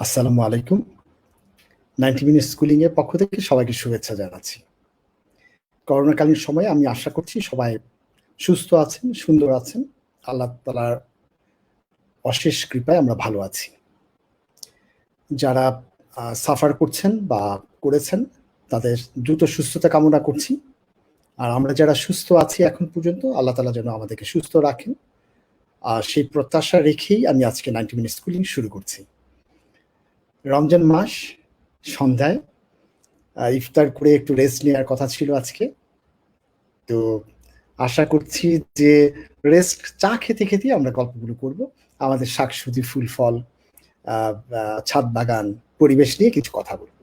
আসসালামু আলাইকুম। 90 minute schooling এর পক্ষ থেকে সবাইকে শুভেচ্ছা জানাচ্ছি। করোনাকালীন সময়ে আমি আশা করছি সবাই সুস্থ আছেন, সুন্দর আছেন। আল্লাহ তাআলার অশেষ কৃপায় আমরা ভালো আছি। যারা সাফার করছেন বা করেছেন তাদের দ্রুত সুস্থতা কামনা করছি। আর আমরা যারা সুস্থ আছি এখন পর্যন্ত আল্লাহ তাআলা যেন আমাদেরকে সুস্থ রাখেন। সেই প্রত্যাশা রেখেই আমি আজকে 90 মিনিট স্কুলিং শুরু করছি। রমজান মাস সন্ধ্যায় ইফতার করে একটু রেস্ট নেওয়ার কথা ছিল আজকে। তো আশা করছি যে চা খেতে, খেতেই আমরা গল্পগুলো করব। আমাদের শাকসবজি, ফুল ফল, আ আ ছাদ বাগান, পরিবেশ নিয়ে কিছু কথা বলব।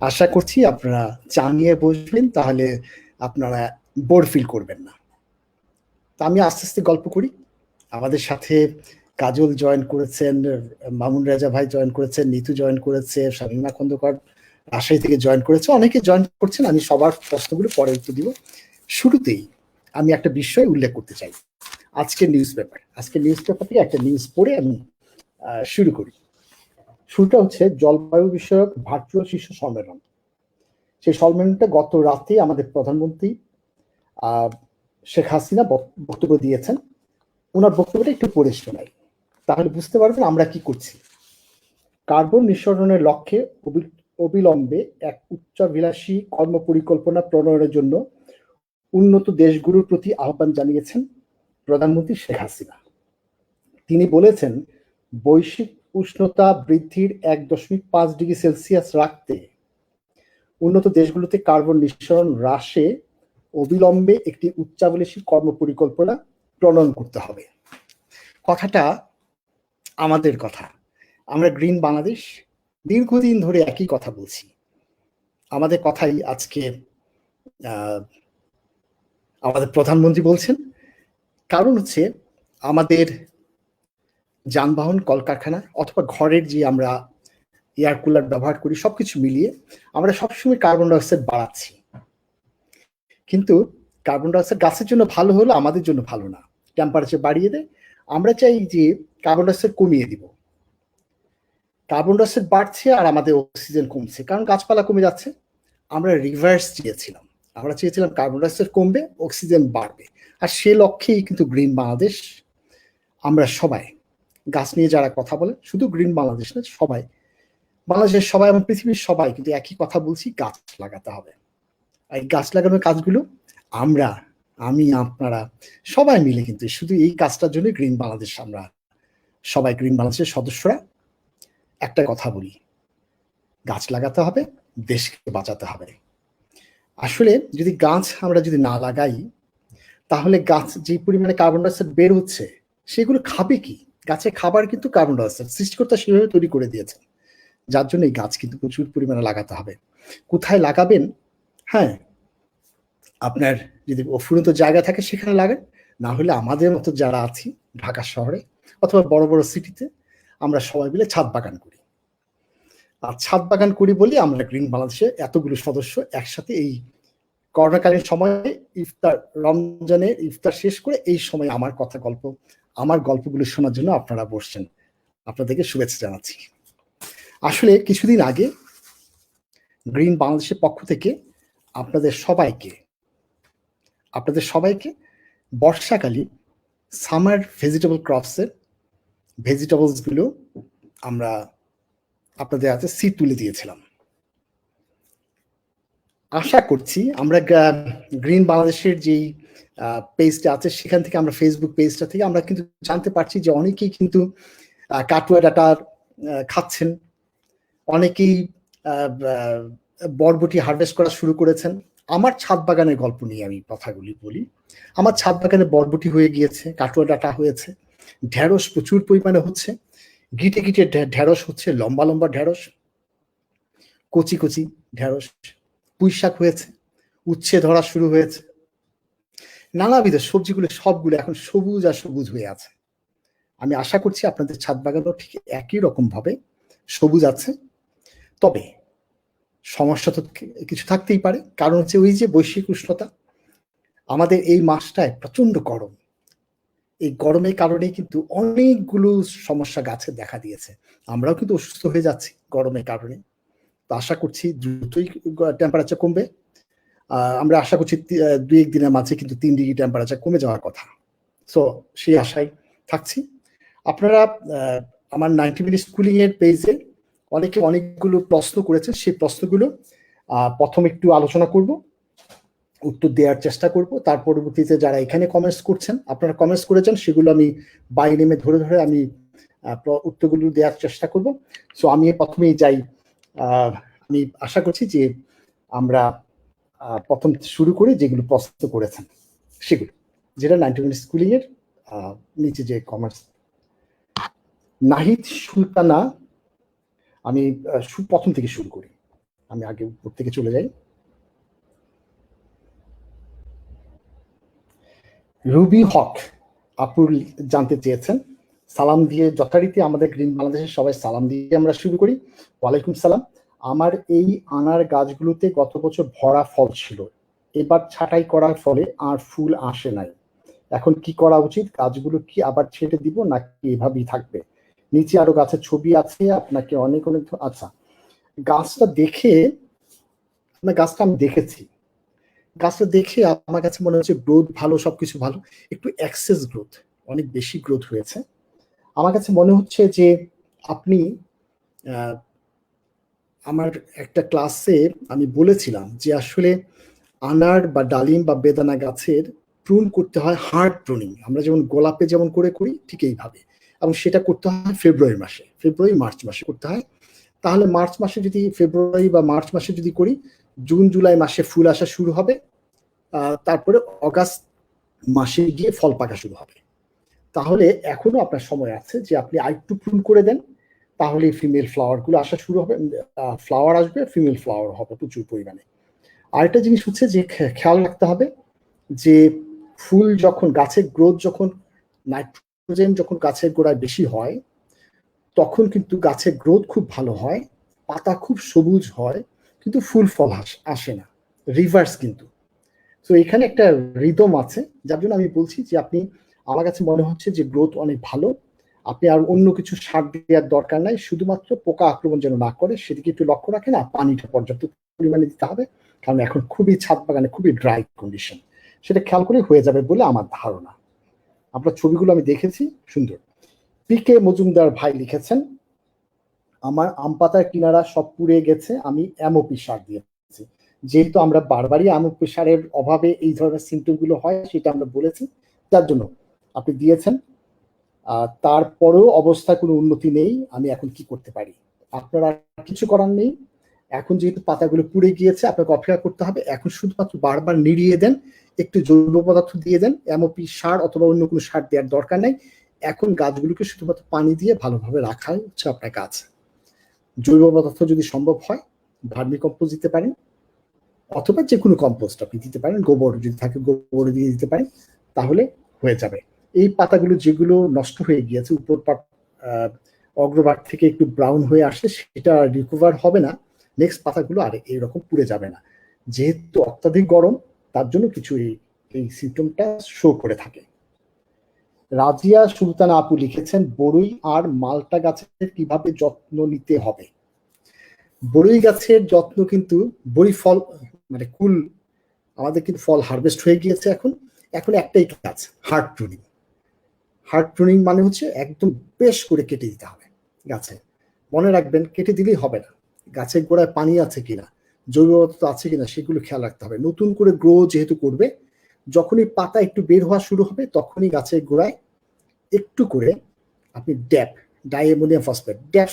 আশা করছি আপনারা চা নিয়ে বসবেন তাহলে আপনারা বোর ফিল করবেন না। তো আমি আস্তে, আস্তে গল্প করি। আমাদের সাথে কাজল জয়েন করেছেন, মামুন রেজা ভাই জয়েন করেছেন, নিতু জয়েন করেছে, শামীমা খন্দকার রাজশাহী থেকে জয়েন করেছে। অনেকে জয়েন করছেন। আমি সবার প্রশ্নগুলো পরে উত্তর দিব। শুরুতেই আমি একটা বিষয় উল্লেখ করতে চাই। আজকের নিউজ পেপার থেকে একটা নিউজ পড়ে আমি শুরু করি। শুরুটা হচ্ছে জলবায়ু বিষয়ক ভার্চুয়াল শীর্ষ সম্মেলন। সেই সম্মেলনটা গত রাতে আমাদের প্রধানমন্ত্রী শেখ হাসিনা বক্তব্য দিয়েছেন। ওনার বক্তব্যটা একটু পড়ে শোনাই, তাহলে বুঝতে পারবেন আমরা কি করছি। কার্বন নিঃসরণের লক্ষ্যে অবিলম্বে এক উচ্চাভিলাষী কর্মপরিকল্পনা প্রণয়নের জন্য উন্নত দেশগুলোর প্রতি আহ্বান জানিয়েছেন প্রধানমন্ত্রী শেখ হাসিনা। তিনি বলেছেন, বৈশ্বিক উষ্ণতা বৃদ্ধির ১.৫ ডিগ্রি সেলসিয়াস রাখতে উন্নত দেশগুলোতে কার্বন নিঃসরণ হ্রাসে অবিলম্বে একটি উচ্চাভিলাষী কর্মপরিকল্পনা প্রণয়ন করতে হবে। কথাটা আমাদের কথা। আমরা গ্রিন বাংলাদেশ দীর্ঘদিন ধরে একই কথা বলছি। আমাদের কথাই আজকে আমাদের প্রধানমন্ত্রী বলছেন। কারণ হচ্ছে আমাদের যানবাহন, কলকারখানা অথবা ঘরের যে আমরা এয়ার কুলার ব্যবহার করি, সবকিছু মিলিয়ে আমরা সবসময় কার্বন ডাইঅক্সাইড বাড়াচ্ছি। কিন্তু কার্বন ডাইঅক্সাইড গাছের জন্য ভালো হলো, আমাদের জন্য ভালো না। টেম্পারেচার বাড়িয়ে দেয়। আমরা চাই যে কার্বন ডাইঅক্সাইড কমিয়ে দিব। কার্বন ডাইঅক্সাইড বাড়ছে আর আমাদের অক্সিজেন কমছে, কারণ গাছপালা কমে যাচ্ছে। আমরা রিভার্স চেয়েছিলাম। আমরা চেয়েছিলাম কার্বন ডাইঅক্সাইড কমবে, অক্সিজেন বাড়বে। আর সে লক্ষ্যেই কিন্তু গ্রিন বাংলাদেশ, আমরা সবাই গাছ নিয়ে যারা কথা বলে, শুধু গ্রিন বাংলাদেশ না, সবাই বাংলাদেশের সবাই এবং পৃথিবীর সবাই কিন্তু একই কথা বলছি, গাছ লাগাতে হবে। আর এই গাছ লাগানোর কাজগুলো আমি আপনারা সবাই মিলে কিন্তু শুধু এই কাজটার জন্য গ্রিন বাংলাদেশ, আমরা সবাই গ্রিন বাংলাদেশের সদস্যরা একটা কথা বলি, গাছ লাগাতে হবে, দেশকে বাঁচাতে হবে। আসলে যদি গাছ আমরা যদি না লাগাই, তাহলে গাছ যে পরিমাণে কার্বন ডাইঅক্সাইড বের হচ্ছে সেগুলো খাবে কি? গাছের খাবার কিন্তু কার্বন ডাইঅক্সাইড, সৃষ্টিকর্তা সেভাবে তৈরি করে দিয়েছে। যার জন্য এই গাছ কিন্তু প্রচুর পরিমাণে লাগাতে হবে। কোথায় লাগাবেন? হ্যাঁ, আপনার যদি অফুরন্ত জায়গা থাকে সেখানে লাগান। না হলে আমাদের মতো যারা আছি ঢাকা শহরে অথবা বড়, বড় সিটিতে আমরা সবাই মিলে ছাদ বাগান করি। আর ছাদ বাগান করি বলে আমরা গ্রিন বাংলাদেশে এতগুলো সদস্য একসাথে এই করোনাকালীন সময়ে রমজানের ইফতার শেষ করে এই সময় আমার গল্পগুলো শোনার জন্য আপনারা বসছেন। আপনাদেরকে শুভেচ্ছা জানাচ্ছি। আসলে কিছুদিন আগে গ্রিন বাংলাদেশের পক্ষ থেকে আপনাদের সবাইকে বর্ষাকালীন সামার ভেজিটেবল ক্রপসের ভেজিটেবলস গুলো আমরা আপনাদের হাতে সিড তুলে দিয়েছিলাম। আশা করছি আমরা গ্রিন বাংলাদেশের যেই পেজটা আছে সেখান থেকে, আমরা ফেসবুক পেজটা থেকে আমরা কিন্তু জানতে পারছি যে অনেকেই কিন্তু কাটুয়া ডাটা খাচ্ছেন, অনেকেই বরবটি হারভেস্ট করা শুরু করেছেন। আমার ছাদ বাগানের গল্প নিয়ে আমি কথাগুলি বলি। আমার ছাদ বাগানে বরবটি হয়ে গিয়েছে, কাটুয়া ডাটা হয়েছে, ঢেঁড়স প্রচুর পরিমাণে হচ্ছে, গিটে গিটে ঢেঁড়স হচ্ছে, লম্বা লম্বা ঢেঁড়স, কচি কচি ঢেঁড়স, পুঁই শাক হয়েছে, উচ্ছে ধরা শুরু হয়েছে, নানাবিধ সবজিগুলো সবগুলো এখন সবুজ আর সবুজ হয়ে আছে। আমি আশা করছি আপনাদের ছাদ বাগানও ঠিক একই রকম ভাবে সবুজ আছে। তবে সমস্যা তো কিছু থাকতেই পারে, কারণ হচ্ছে ওই যে বৈশ্বিক উষ্ণতা, আমাদের এই মাসটায় প্রচন্ড গরম, এই গরমের কারণে কিন্তু অনেকগুলো সমস্যা গাছে দেখা দিয়েছে। আমরাও কিন্তু অসুস্থ হয়ে যাচ্ছি গরমের কারণে। তো আশা করছি দ্রুতই টেম্পারেচার কমবে। আমরা আশা করছি ২-১ দিনের মাঝে কিন্তু ৩ ডিগ্রি টেম্পারেচার কমে যাওয়ার কথা। সো সেই আশায় থাকছি। আপনারা আমার 90 মিনিট স্কুলিং এর পেজে অনেকে অনেকগুলো প্রশ্ন করেছেন। সেই প্রশ্নগুলো ১ম একটু আলোচনা করব, উত্তর দেওয়ার চেষ্টা করব। তার পরবর্তীতে যারা এখানে কমেন্টস করছেন, আপনারা কমেন্টস করেছেন, সেগুলো আমি বাই নেমে ধরে আমি উত্তরগুলো দেওয়ার চেষ্টা করব। সো আমি প্রথমেই যাই। আমি আশা করছি যে আমরা প্রথম শুরু করি যেগুলো প্রশ্ন করেছেন সেগুলো, যেটা 90 মিনিট স্কুলিং এর নিচে যে কমেন্টস। নাহিদ সুলতানা, আমি প্রথম থেকে শুরু করি, আমি আগে উপর থেকে চলে যাই। রুবি হক আপুর জানতে চেয়েছেন, সালাম দিয়ে যথারীতি আমাদের গ্রিন বাংলাদেশের সবাই সালাম দিয়ে আমরা শুরু করি। ওয়ালাইকুম সালাম। আমার এই আনার গাছগুলোতে গত বছর ভরা ফল ছিল, এবার ছাঁটাই করার ফলে আর ফুল আসে নাই। এখন কি করা উচিত? গাছগুলো কি আবার ছেটে দিব নাকি এভাবেই থাকবে? নিচে আরো গাছের ছবি আছে, আপনাকে অনেক অনেক আচ্ছা। গাছটা দেখে, গাছটা আমি দেখেছি, গাছটা দেখে আমার কাছে মনে হচ্ছে গ্রোথ ভালো, সবকিছু ভালো, একটু এক্সেস গ্রোথ, অনেক বেশি গ্রোথ হয়েছে। আমার কাছে মনে হচ্ছে যে আপনি আমার একটা ক্লাসে আমি বলেছিলাম যে আসলে আনার বা ডালিম বা বেদানা গাছের প্রুন করতে হয় হার্ড প্রুনিং, আমরা যেমন গোলাপে যেমন করে করি ঠিক এইভাবে, এবং সেটা করতে হয় ফেব্রুয়ারি মাসে, ফেব্রুয়ারি মার্চ মাসে করতে হয়। তাহলে মার্চ মাসে যদি, ফেব্রুয়ারি বা মার্চ মাসে যদি করি, জুন জুলাই মাসে ফুল আসা শুরু হবে, তারপরে অগাস্ট মাসে গিয়ে ফল পাকা শুরু হবে। তাহলে এখনো আপনার সময় আছে যে আপনি আরেকটু প্রুন করে দেন, তাহলে ফিমেল ফ্লাওয়ার গুলো আসা শুরু হবে, ফ্লাওয়ার আসবে, ফিমেল ফ্লাওয়ার হবে প্রচুর পরিমাণে। আরেকটা জিনিস হচ্ছে যে খেয়াল রাখতে হবে যে ফুল যখন, গাছের গ্রোথ যখন, নাইট্রোজেন যখন গাছের গোড়ায় বেশি হয় তখন কিন্তু গাছের গ্রোথ খুব ভালো হয়, পাতা খুব সবুজ হয়, কিন্তু ফুল ফল আসে না, রিভার্স কিন্তু। তো এখানে একটা রিদম আছে, যার জন্য আমি বলছি যে আপনি, আমার কাছে মনে হচ্ছে যে গ্রোথ অনেক ভালো, আপনি আর অন্য কিছু সার দেওয়ার দরকার নাই, শুধুমাত্র পোকা আক্রমণ যেন না করে সেদিকে একটু লক্ষ্য রাখেন, আর পানিটা পর্যাপ্ত পরিমাণে দিতে হবে, কারণ এখন খুবই ছাদ বাগানে খুবই ড্রাই কন্ডিশন, সেটা খেয়াল করে হয়ে যাবে বলে আমার ধারণা। আপনার ছবিগুলো আমি দেখেছি, সুন্দর। পিকে মজুমদার ভাই লিখেছেন, আমার আম পাতার কিনারা সব পুড়ে গেছে, আমি এমওপি সার দিয়েছি। যেহেতু আমরা বারবারই এমওপি সারের অভাবে এই ধরনের সিমটম গুলো হয় সেটা আমরা বলেছি, যার জন্য আপনি দিয়েছেন। তারপরেও অবস্থা কোনো উন্নতি নেই, আমি এখন কি করতে পারি? আপনারা কিছু করার নেই, এখন যেহেতু পাতাগুলো পুড়ে গিয়েছে আপনাকে অপেক্ষা করতে হবে, এখন শুধুমাত্র বারবার নিড়িয়ে দেন, একটু জৈব পদার্থ দিয়ে দেন, এমওপি সার অথবা অন্য কোনো সার দেওয়ার দরকার নেই। এখন গাছগুলোকে শুধুমাত্র পানি দিয়ে ভালোভাবে রাখাই হচ্ছে আপনার কাজ। জৈব পদার্থ যদি সম্ভব হয় ভার্মি কম্পোস্ট দিতে পারেন, অথবা যে কোনো কম্পোস্ট আপনি দিতে পারেন, গোবর যদি থাকে গোবর দিয়ে দিতে পারেন, তাহলে হয়ে যাবে। এই পাতাগুলো যেগুলো নষ্ট হয়ে গিয়েছে, উপর পাট অগ্রভাগ থেকে একটু ব্রাউন হয়ে আসছে, সেটা রিকভার হবে না, নেক্সট পাতাগুলো আর এইরকম পুড়ে যাবে না। যেহেতু অত্যাধিক গরম, তার জন্য কিছু এই সিমটমটা শো করে থাকে। রাজিয়া সুলতানা আপু লিখেছেন, বড়ই আর মালটা গাছের কিভাবে যত্ন নিতে হবে? বড়ই গাছের যত্ন কিন্তু, বড়ি ফল মানে কুল, আমাদের কিন্তু ফল হারভেস্ট হয়ে গিয়েছে, এখন এখন একটাই কাজ, হার্ড প্রুনিং। হার্ড প্রুনিং মানে হচ্ছে একদম বেশ করে কেটে দিতে হবে গাছে। মনে রাখবেন কেটে দিলেই হবে না, গাছের গোড়ায় পানি আছে কিনা, জৈব পদার্থ আছে কিনা সেগুলো খেয়াল রাখতে হবে। নতুন করে গ্রো যেহেতু করবে, যখনই পাতা একটু বের হওয়া শুরু হবে তখনই গাছের গোড়ায় একটু করে আপনি ড্যাপ, ডাইঅ্যামোনিয়াম ফসফেট, ড্যাপ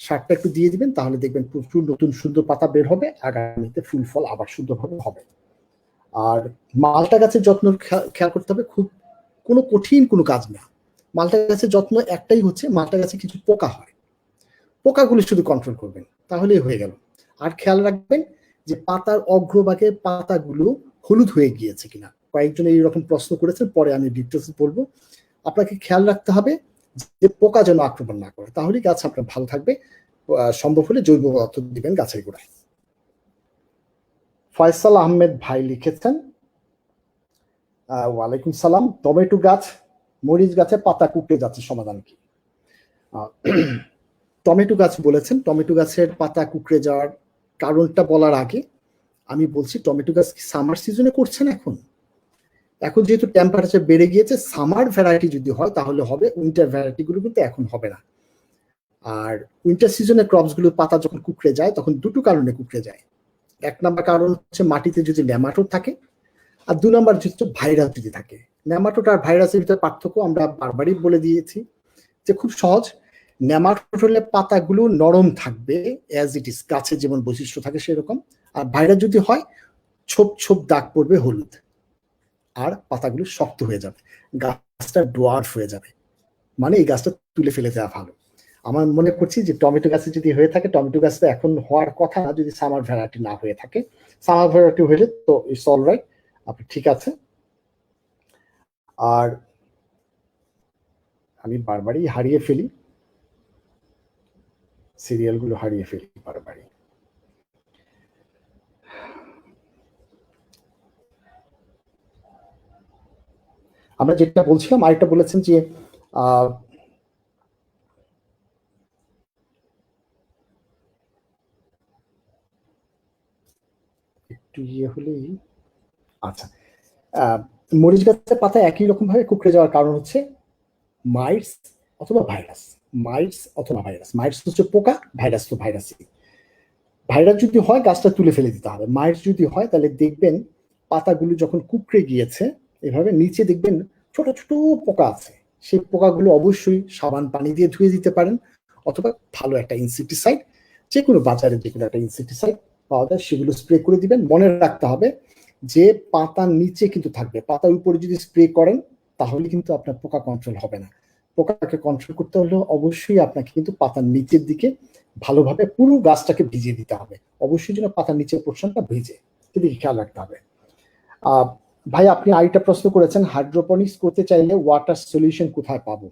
সারটা একটু দিয়ে দিবেন, তাহলে দেখবেন প্রচুর নতুন সুন্দর পাতা বের হবে, আগামীতে ফুল ফল আবার সুন্দরভাবে হবে। আর মালটা গাছের যত্ন খেয়াল করতে হবে, খুব কোনো কঠিন কোনো কাজ না। মালটা গাছের যত্ন একটাই হচ্ছে, মালটা গাছে কিছু পোকা হয়, পোকাগুলো শুধু কন্ট্রোল করবেন, তাহলেই হয়ে গেল। আর খেয়াল রাখবেন যে পাতার অগ্রভাগে পাতাগুলো হলুদ হয়ে গিয়েছে কিনা, কয়েকজন এইরকম প্রশ্ন করেছেন, পরে আমি ডিটেলস বলবো। আপনাকে খেয়াল রাখতে হবে যে পোকা যেন আক্রমণ না করে, তাহলেই গাছ আপনার ভালো থাকবে। সম্ভব হলে জৈব পদার্থ দিবেন গাছের গোড়ায়। ফয়সাল আহমেদ ভাই লিখেছেন, ওয়ালাইকুম সালাম, টমেটো গাছ মরিচ গাছে পাতা কুকড়ে যাচ্ছে, সমাধান কি? টমেটো গাছ বলেছেন, টমেটো গাছের পাতা কুকড়ে যাওয়ার কারণটা বলার আগে আমি বলছি, টমেটো গাছ কি সামার সিজনে করছেন? এখন যেহেতু টেম্পারেচার বেড়ে গিয়েছে, সামার ভ্যারাইটি যদি হয় তাহলে হবে, উইন্টার ভ্যারাইটি গুলো কিন্তু এখন হবে না। আর উইন্টার সিজনে ক্রপস গুলো পাতা যখন কুকড়ে যায় তখন দুটো কারণে কুকড়ে যায়। এক নাম্বার কারণ হচ্ছে মাটিতে যদি নেমাটোড থাকে, আর 2 নাম্বার হচ্ছে ভাইরাস যদি থাকে। নেমাটোড আর ভাইরাসের ভিতরে পার্থক্য আমরা বারবারই বলে দিয়েছি যে খুব সহজ। নেমাটোড হলে পাতাগুলো নরম থাকবে, অ্যাজ ইট ইজ, গাছের যেমন বৈশিষ্ট্য থাকে সেরকম। আর ভাইরাস যদি হয়, ছোপ ছোপ দাগ পড়বে হলুদ, আর পাতাগুলো শক্ত হয়ে যাবে, গাছটা ডোয়ার্ফ হয়ে যাবে, মানে এই গাছটা তুলে ফেলে দেওয়া ভালো। আমার মনে করছি যে টমেটো গাছে যদি হয়ে থাকে, টমেটো গাছটা এখন হওয়ার কথা না যদি সামার ভ্যারাইটি না হয়ে থাকে। সামার ভ্যারাইটি হলে তো ইটস অল রাইট, আপনি ঠিক আছে। আর আমি বারবারই হারিয়ে ফেলি, সিরিয়ালগুলো হারিয়ে ফেলি বারবারই। আমরা যেটা বলছিলাম, আরেকটা বলেছেন যে একটু ইয়ে হলেই, আচ্ছা, মরিচ গাছের পাতা একই রকম ভাবে কুকড়ে যাওয়ার কারণ হচ্ছে মাইটস অথবা ভাইরাস। মাইটস হচ্ছে পোকা, ভাইরাস তো ভাইরাসই। ভাইরাস যদি হয় গাছটা তুলে ফেলে দিতে হবে। মাইটস যদি হয় তাহলে দেখবেন পাতাগুলো যখন কুকড়ে গিয়েছে এভাবে নিচে দেখবেন ছোট ছোট পোকা আছে। সেই পোকাগুলো অবশ্যই সাবান পানি দিয়ে ধুয়ে দিতে পারেন, অথবা ভালো একটা ইনসেক্টিসাইড, যে কোনো বাজারে যে কোনো একটা ইনসেক্টিসাইড পাওয়া যায় সেগুলো স্প্রে করে দিবেন। মনে রাখতে হবে যে পাতার নিচে কিন্তু থাকবে, পাতার উপরে যদি স্প্রে করেন তাহলে কিন্তু আপনার পোকা কন্ট্রোল হবে না। পোকাকে কন্ট্রোল করতে হলে অবশ্যই আপনাকে কিন্তু পাতার নিচের দিকে ভালোভাবে পুরো গাছটাকে ভিজিয়ে দিতে হবে। অবশ্যই যেন পাতার নিচের পোর্শনটা ভিজে, সেদিকে খেয়াল রাখতে হবে। ভাই, আপনি আরেকটা প্রশ্ন করেছেন, হাইড্রোপনিক্স করতে চাইলে ওয়াটার সলিউশন কোথায় পাবো?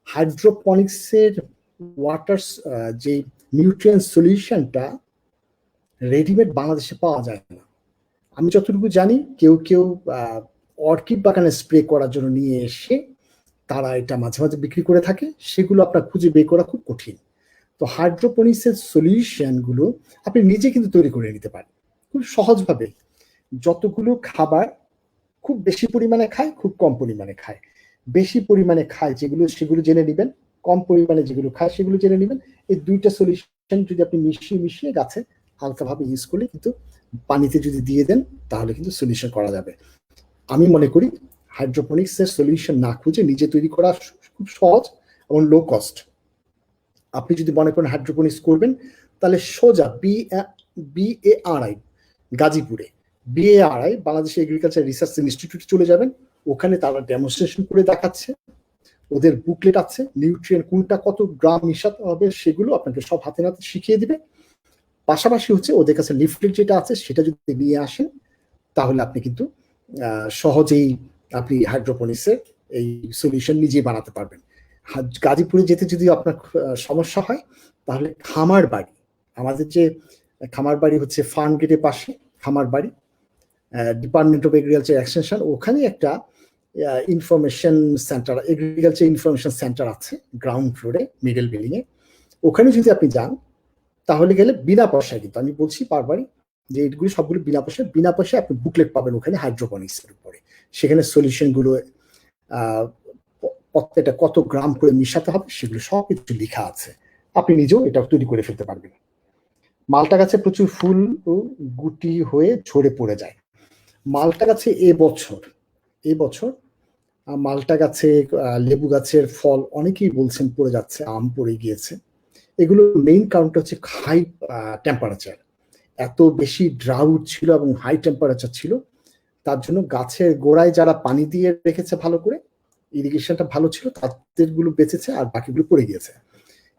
হাইড্রোপনিক্সের ওয়াটার যে নিউট্রিয়েন্ট সলিউশনটা রেডিমেড বাংলাদেশে পাওয়া যায় না। আমি যতটুকু জানি কেউ কেউ অর্কিড বাগানে স্প্রে করার জন্য নিয়ে এসে তারা এটা মাঝে মাঝে বিক্রি করে থাকে, সেগুলো আপনার খুঁজে বের করা খুব কঠিন। তো হাইড্রোপনিক্সের সলিউশন গুলো আপনি নিজে কিন্তু তৈরি করে নিতে পারেন খুব সহজভাবে। যতগুলো খাবার খুব বেশি পরিমাণে খায়, খুব কম পরিমাণে খায়, বেশি পরিমাণে খায় যেগুলো সেগুলো জেনে নেবেন, কম পরিমাণে যেগুলো খায় সেগুলো জেনে নেবেন। এই দুইটা সলিউশন যদি আপনি মিশিয়ে মিশিয়ে গাছে হালকাভাবে ইউজ করলে কিন্তু পানিতে যদি দিয়ে দেন তাহলে কিন্তু সলিউশন করা যাবে। আমি মনে করি হাইড্রোপনিক্সের সলিউশন না খুঁজে নিজে তৈরি করা খুব সহজ এবং লো কস্ট। আপনি যদি মনে করেন হাইড্রোপনিক্স করবেন তাহলে সোজা BARI গাজীপুরে, BARI বাংলাদেশ এগ্রিকালচার রিসার্চ ইনস্টিটিউটে চলে যাবেন। ওখানে তারা ডেমনস্ট্রেশন করে দেখাচ্ছে, ওদের বুকলেট আছে, নিউট্রিয়েন্ট কোনটা কত গ্রাম মিশাতে হবে সেগুলো আপনাকে সব হাতে নাতে শিখিয়ে দিবে। পাশাপাশি হচ্ছে ওদের কাছে লিফলেট যেটা আছে সেটা যদি নিয়ে আসেন তাহলে আপনি কিন্তু সহজেই আপনি হাইড্রোপনিক্সের এই সলিউশন নিজেই বানাতে পারবেন। গাজীপুরে যেতে যদি আপনার সমস্যা হয় তাহলে খামার বাড়ি, আমাদের যে খামার বাড়ি হচ্ছে ফার্ম গেটের পাশে খামার বাড়ি, ডিপার্টমেন্ট অফ এগ্রিকালচার এক্সটেনশন, ওখানে একটা information centre, agriculture information centre আছে গ্রাউন্ড ফ্লোরে মিডল বিল্ডিং এ। ওখানে যদি আপনি যান তাহলে গেলে বিনা পয়সায়, কিন্তু আমি বলছি বারবারই যে এইগুলি সবগুলো বিনা পয়সায় আপনি বুকলেট পাবেন ওখানে হাইড্রোপনিক্স এর উপরে। সেখানে সলিউশন গুলো প্রত্যেকটা কত গ্রাম করে মিশাতে হবে সেগুলো সব কিছু লেখা আছে, আপনি নিজেও এটা তৈরি করে ফেলতে পারবেন। মালটা গাছে প্রচুর ফুল ও গুটি হয়ে ঝরে পড়ে যায়। মালটা গাছে এবছর মালটা গাছে, লেবু গাছের ফল অনেকেই বলছেন পড়ে যাচ্ছে, আম পড়ে গিয়েছে। এগুলো মেইন কারণটা হচ্ছে হাই টেম্পারেচার। এত বেশি ড্রাউট ছিল এবং হাই টেম্পারেচার ছিল, তার জন্য গাছের গোড়ায় যারা পানি দিয়ে রেখেছে ভালো করে, ইরিগেশনটা ভালো ছিল, তাদের গুলো বেঁচেছে আর বাকিগুলো পড়ে গিয়েছে।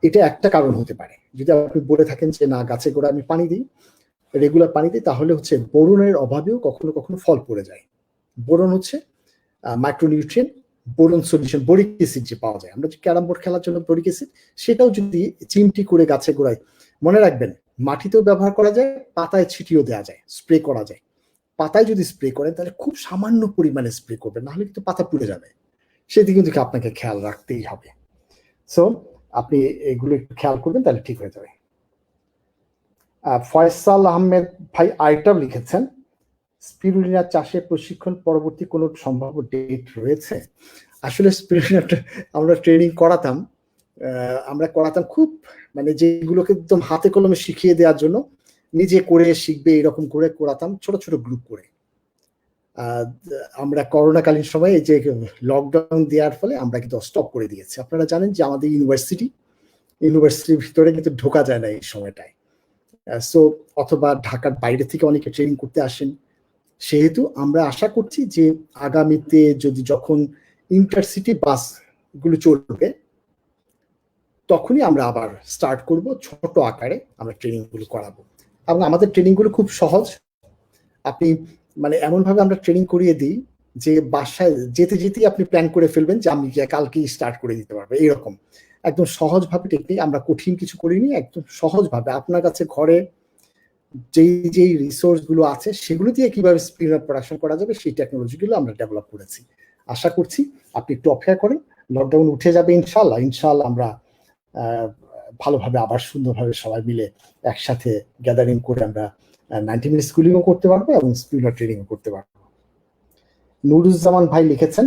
এটা একটা কারণ হতে পারে। যদি আপনি বলে থাকেন যে না গাছের গোড়ায় আমি পানি দিই, রেগুলার পানি দিই, তাহলে হচ্ছে বোরনের অভাবেও কখনো কখনো ফল পড়ে যায়। বোরন হচ্ছে micronutrient, boron solution, boric acid যে পাওয়া যায়, আমরা যে ক্যারাম বোর্ড খেলার জন্য বোরিক অ্যাসিড, সেটাও যদি চিমটি করে গাছে গোড়ায়, মনে রাখবেন মাটিতেও ব্যবহার করা যায়, পাতায় ছিটিয়েও দেওয়া যায়, স্প্রে করা যায়। পাতায় যদি স্প্রে করেন তাহলে খুব সামান্য পরিমাণে স্প্রে করবেন, নাহলে কিন্তু পাতা পুড়ে যাবে। সেদিকে কিন্তু আপনাকে খেয়াল রাখতেই হবে। সো আপনি এগুলো একটু খেয়াল করবেন, তাহলে ঠিক হয়ে যাবে। ফয়সাল আহমেদ ভাই আরেকটাও লিখেছেন, স্পিরুলিনা চাষে প্রশিক্ষণ পরবর্তী কোনো সম্ভাব্য ডেট রয়েছে? আসলে স্পিরুলিনাটা আমরা ট্রেনিং করাতাম, আমরা করাতাম খুব, মানে যেগুলোকে একদম হাতে কলমে শিখিয়ে দেওয়ার জন্য, নিজে করে শিখবে এরকম করে করাতাম ছোট ছোট গ্রুপ করে। আমরা করোনাকালীন সময়ে এই যে লকডাউন দেওয়ার ফলে আমরা কিন্তু স্টপ করে দিয়েছি। আপনারা জানেন যে আমাদের ইউনিভার্সিটির ভিতরে কিন্তু ঢোকা যায় না এই সময়টায়। সো অথবা ঢাকার বাইরে থেকে অনেকে ট্রেনিং করতে আসেন, সেহেতু আমরা আশা করছি যে আগামীতে যখন ইন্টারসিটি বাসগুলো চলবে, তখনই আমরা আবার স্টার্ট করব, ছোট আকারে আমরা ট্রেনিংগুলো করাবো। এবং আমাদের ট্রেনিংগুলো খুব সহজ। আপনি মানে এমনভাবে আমরা ট্রেনিং করিয়ে দিই যে বাসায় যেতে যেতেই আপনি প্ল্যান করে ফেলবেন যে আমি কালকেই স্টার্ট করে দিতে পারবো, এরকম একদম সহজভাবে টেকনিক। আমরা কঠিন কিছু করিনি, একদম সহজভাবে আপনার কাছে ঘরে যেই রিসোর্স গুলো আছে সেগুলো দিয়ে কিভাবে স্পিরুলিনা প্রোডাকশন করা যাবে সেই টেকনোলজিগুলো আমরা ডেভেলপ করেছি। আশা করছি আপনি একটু অপেক্ষা করেন, লকডাউন উঠে যাবে ইনশাল্লাহ। আমরা ভালোভাবে আবার সুন্দরভাবে সবাই মিলে একসাথে গ্যাদারিং করে আমরা 90 মিনিট স্কুলিংও করতে পারবো এবং স্পিরুলিনা ট্রেনিংও করতে পারবো। নুরুজ্জামান ভাই লিখেছেন,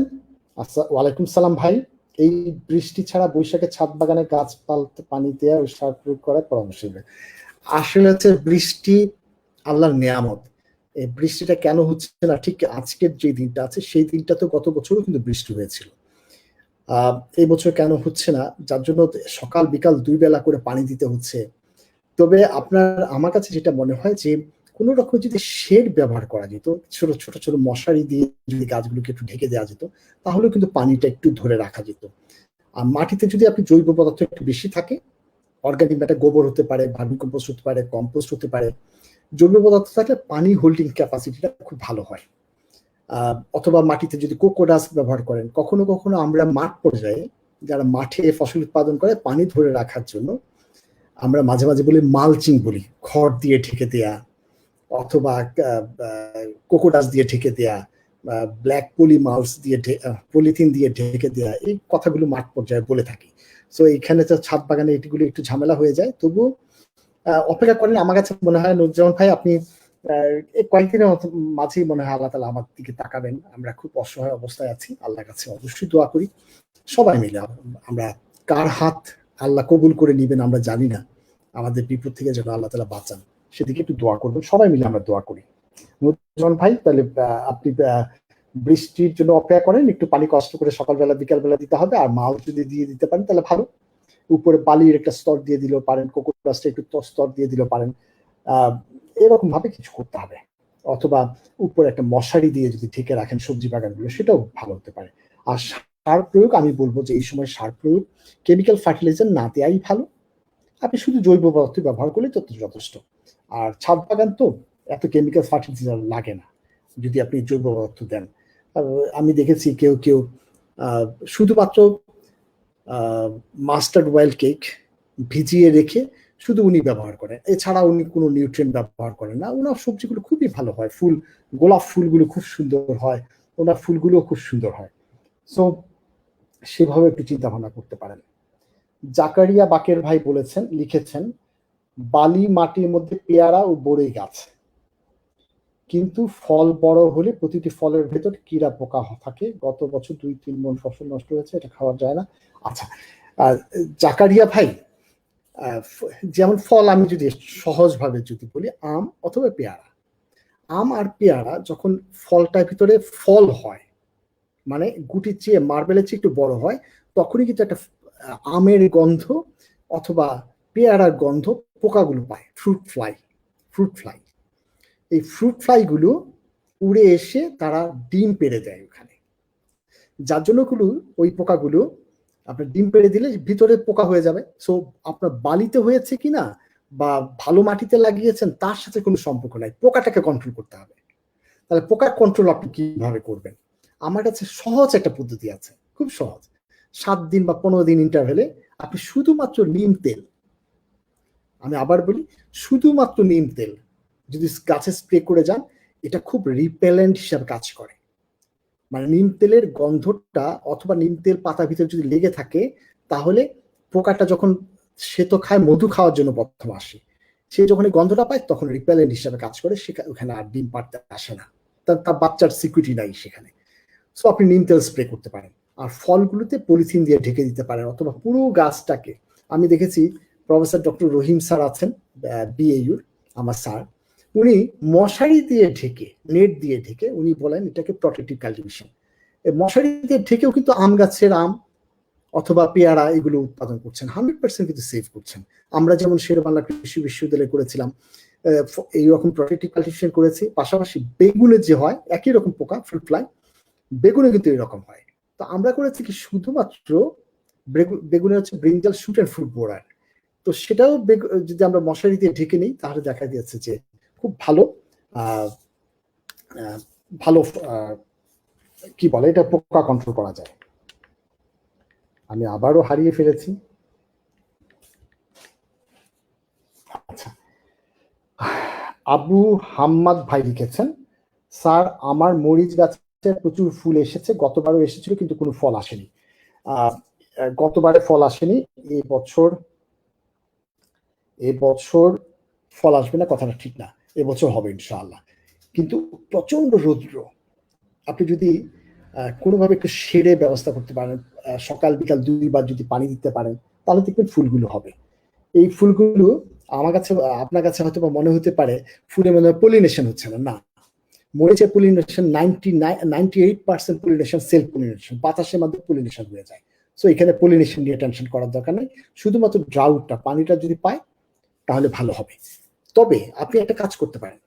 ওয়ালাইকুম সালাম ভাই, এই বৃষ্টি ছাড়া বৈশাখে ছাদ বাগানে গাছ পালতে পানি দেওয়া ও সার প্রয়োগ করার পরামর্শ দেবে। আসলে হচ্ছে বৃষ্টি আল্লাহর নিয়ামত। এই বৃষ্টিটা কেন হচ্ছে না, ঠিক আজকের যে দিনটা আছে সেই দিনটা তো গত বছরও কিন্তু বৃষ্টি হয়েছিল, এই বছর কেন হচ্ছে না, যার জন্য সকাল বিকাল 2 বেলা করে পানি দিতে হচ্ছে। তবে আমার কাছে যেটা মনে হয় যে কোনো রকম যদি শেড ব্যবহার করা যেত, ছোট ছোট ছোট মশারি দিয়ে যদি গাছগুলোকে একটু ঢেকে দেওয়া যেত, তাহলে কিন্তু পানিটা একটু ধরে রাখা যেত। আর মাটিতে যদি আপনি জৈব পদার্থ একটু বেশি থাকে, অর্গানিক ম্যাটার, গোবর হতে পারে, ভার্মি কম্পোস্ট হতে পারে, কম্পোস্ট হতে পারে, জৈব পদার্থ থাকলে পানি হোল্ডিং ক্যাপাসিটিটা খুব ভালো হয়। অথবা মাটিতে যদি কোকোডাস ব্যবহার করেন, কখনো কখনো আমরা মাঠ পর্যায়ে যারা মাঠে ফসল উৎপাদন করে পানি ধরে রাখার জন্য আমরা মাঝে মাঝে বলি মালচিং বলি, খড় দিয়ে ঢেকে দেয়া অথবা কোকোডাস দিয়ে ঢেকে দেয়া, ব্ল্যাক পলিমালস দিয়ে পলিথিন দিয়ে ঢেকে দেয়া, এই কথাগুলো মাঠ পর্যায়ে বলে থাকি। সো এইখানে তো ছাদ বাগানে এটিগুলো একটু ঝামেলা হয়ে যায়, তবু অপেক্ষা করেন। আমার কাছে মনে হয় নুরুজ্জামান ভাই আপনি এই কয়েকদিনের মাঝেই মনে হয় আল্লাহ তাআলা আমার দিকে তাকাবেন। আমরা খুব অসহায় অবস্থায় আছি, আল্লাহর কাছে অবশ্যই দোয়া করি সবাই মিলে। আমরা কার হাত আল্লাহ কবুল করে নিবেন আমরা জানি না, আমাদের বিপদ থেকে যেন আল্লাহ তাআলা বাঁচান সেদিকে একটু দোয়া করবেন, সবাই মিলে আমরা দোয়া করি। নুরুজ্জামান ভাই তাহলে আপনি বৃষ্টির জন্য অপেক্ষা করেন, একটু পানি কষ্ট করে সকালবেলা বিকালবেলা দিতে হবে, আর মাল যদি দিয়ে দিতে পারেন তাহলে ভালো। উপরে বালির একটা স্তর দিয়ে দিলেও পারেন, কোকোডাসটা একটু স্তর দিয়ে দিলেও পারেন, এরকম ভাবে কিছু করতে হবে। অথবা উপরে একটা মশারি দিয়ে যদি ঢেকে রাখেন সবজি বাগানগুলো, সেটাও ভালো হতে পারে। আর সার প্রয়োগ, আমি বলবো যে এই সময় সার প্রয়োগ, কেমিক্যাল ফার্টিলাইজার না দেওয়াই ভালো। আপনি শুধু জৈব পদার্থ ব্যবহার করলে তো যথেষ্ট। আর ছাদ বাগান তো এত কেমিক্যাল ফার্টিলাইজার লাগে না যদি আপনি জৈব পদার্থ দেন। আমি দেখেছি কেউ কেউ শুধুমাত্র মাস্টার্ড অয়েল কেক ভিজিয়ে রেখে শুধু উনি ব্যবহার করেন, এছাড়া উনি কোনো নিউট্রিয়েন্ট ব্যবহার করেন না। ওনার সবজিগুলো খুবই ভালো হয়, গোলাপ ফুলগুলো খুব সুন্দর হয়, ওনার ফুলগুলো খুব সুন্দর হয়। সো সেভাবে একটু চিন্তা ভাবনা করতে পারেন। জাকারিয়া বাকের ভাই লিখেছেন, বালি মাটির মধ্যে পেয়ারা ও বড়ই গাছ, কিন্তু ফল বড় হলে প্রতিটি ফলের ভেতর কিরা পোকা থাকে। গত বছর 2-3 মণ ফসল নষ্ট হয়েছে, এটা খাওয়া যায় না। আচ্ছা জাকারিয়া ভাই, যেমন ফল আমি যদি সহজভাবে যদি বলি, আম অথবা পেয়ারা, আম আর পেয়ারা যখন ফলটার ভিতরে ফল হয়, মানে গুটির চেয়ে মার্বেলের চেয়ে একটু বড় হয়, তখনই কিন্তু একটা আমের গন্ধ অথবা পেয়ারার গন্ধ পোকাগুলো পায়, ফ্রুট ফ্লাই। এই ফ্রুট ফ্লাইগুলো উড়ে এসে তারা ডিম পেড়ে দেয় ওখানে, যার জন্য ওই পোকাগুলো আপনার ডিম পেড়ে দিলে ভিতরে পোকা হয়ে যাবে। সো আপনার বালিতে হয়েছে কিনা বা ভালো মাটিতে লাগিয়েছেন তার সাথে কোনো সম্পর্ক নাই, পোকাটাকে কন্ট্রোল করতে হবে। তাহলে পোকার কন্ট্রোল আপনি কিভাবে করবেন? আমার কাছে সহজ একটা পদ্ধতি আছে, খুব সহজ। 7 দিন বা 15 দিন ইন্টারভেলে আপনি শুধুমাত্র নিম তেল, আমি আবার বলি, শুধুমাত্র নিম তেল যদি গাছে স্প্রে করে যান, এটা খুব রিপেলেন্ট হিসাবে কাজ করে। মানে নিম তেলের গন্ধটা অথবা নিম তেল পাতার ভিতরে যদি লেগে থাকে, তাহলে পোকাটা যখন সে তো খায় মধু খাওয়ার জন্য প্রথম আসে, সে যখন এই গন্ধটা পায় তখন রিপেলেন্ট হিসাবে কাজ করে, ওখানে আর ডিম পাড়তে আসে না, তার বাচ্চার সিকিউরিটি নাই সেখানে। সো আপনি নিম তেল স্প্রে করতে পারেন। আর ফলগুলোতে পলিথিন দিয়ে ঢেকে দিতে পারেন, অথবা পুরো গাছটাকে। আমি দেখেছি প্রফেসর ডক্টর রহিম স্যার আছেন বিএইউর, আমার স্যার, উনি মশারি দিয়ে ঢেকে, নেট দিয়ে ঢেকে, উনি বলেন এটাকে প্রটেক্টিভ কাল্টিভেশন। মশারি দিয়ে ঢেকেও কিন্তু আম গাছের আম অথবা পেয়ারা এগুলো উৎপাদন করছেন, 100% কিন্তু সেভ করছেন। আমরা যেমন শেরেবাংলা কৃষি বিশ্ববিদ্যালয়ে করেছিলাম এইরকম প্রটেক্টিভ কাল্টিভেশন করেছি, পাশাপাশি বেগুনের যে হয় একই রকম পোকা ফ্রুট ফ্লাই, বেগুনে কিন্তু এরকম হয়। তো আমরা করেছি কি শুধুমাত্র বেগুনের হচ্ছে ব্রিঞ্জাল শুট এন্ড ফ্রুট বোরার, তো সেটাও যদি আমরা মশারি দিয়ে ঢেকে নিই তাহলে দেখা যাচ্ছে যে খুব ভালো ভালো কি বলে এটা পোকা কন্ট্রোল করা যায়। আমি আবারও হারিয়ে ফেলেছি। আচ্ছা, আবু হাম্মাদ ভাই লিখেছেন, স্যার আমার মরিচ গাছে প্রচুর ফুল এসেছে, গতবারও এসেছিল কিন্তু কোনো ফল আসেনি। গতবারে ফল আসেনি, এবছর ফল আসবে না কথাটা ঠিক না, এবছর হবে ইনশাআল্লাহ। কিন্তু প্রচন্ড রৌদ্র, আপনি যদি কোনোভাবে একটু শেডে ব্যবস্থা করতে পারেন, সকাল বিকাল 2 বার যদি পানি দিতে পারেন, তাহলে দেখবেন ফুলগুলো হবে। এই ফুলগুলো আমার কাছে, আপনার কাছে হয়তো মনে হতে পারে ফুলে মনে হয় পলিনেশন হচ্ছে না, না, মরিচের পলিনেশন 98% পলিনেশন সেলফ পলিনেশন, বাতাসের মাধ্যমে পলিনেশন হয়ে যায়। সো এখানে পলিনেশন নিয়ে টেনশন করার দরকার নেই, শুধুমাত্র ড্রাউটটা, পানিটা যদি পায় তাহলে ভালো হবে। তবে আপনি একটা কাজ করতে পারেন,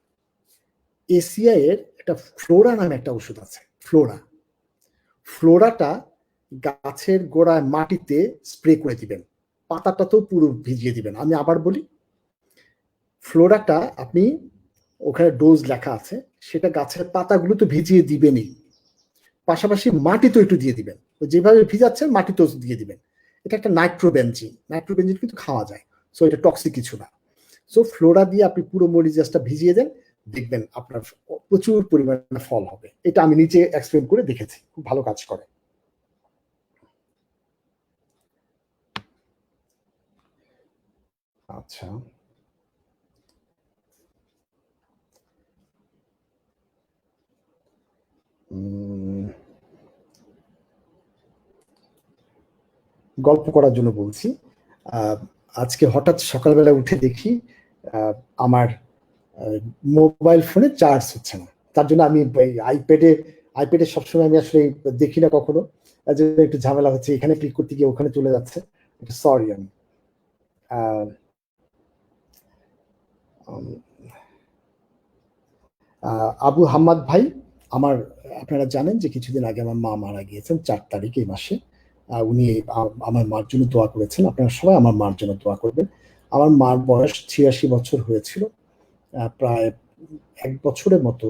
এসিআই এর একটা ফ্লোরা নামে একটা ওষুধ আছে, ফ্লোরাটা গাছের গোড়ায় মাটিতে স্প্রে করে দিবেন, পাতাটাতেও পুরো ভিজিয়ে দিবেন। আমি আবার বলি, ফ্লোরাটা আপনি, ওখানে ডোজ লেখা আছে, সেটা গাছের পাতাগুলো তো ভিজিয়ে দিবেনই, পাশাপাশি মাটিতেও একটু দিয়ে দিবেন, যেভাবে ভিজাচ্ছেন মাটিতেও দিয়ে দিবেন। এটা একটা নাইট্রোবেনজিন কিন্তু খাওয়া যায়, সো এটা টক্সিক কিছু না। সো ফ্লোরা দিয়ে আপনি পুরো মরিচ গাছটা ভিজিয়ে দেন, দেখবেন আপনার প্রচুর পরিমাণে ফল হবে। এটা আমি নিজে এক্সপেরিমেন্ট করে দেখেছি, খুব ভালো কাজ করে। আচ্ছা, গল্প করার জন্য বলছি, আজকে হঠাৎ সকালবেলা উঠে দেখি আমার মোবাইল ফোনে চার্জ হচ্ছে না। তার জন্য আমি আইপ্যাডে সবসময় আমি আসলে দেখি না কখনো, একটু ঝামেলা হচ্ছে, এখানে ক্লিক করতে গিয়ে ওখানে চলে যাচ্ছে, সরি। আমি আবু হাম্মাদ ভাই, আপনারা জানেন যে কিছুদিন আগে আমার মা মারা গিয়েছেন, 4 তারিখ এই মাসে। উনি আমার মার জন্য দোয়া করেছেন, আপনারা সবাই আমার মার জন্য দোয়া করবেন। আমার মার বয়স 86 বছর হয়েছিল, প্রায় 1 বছরের মতো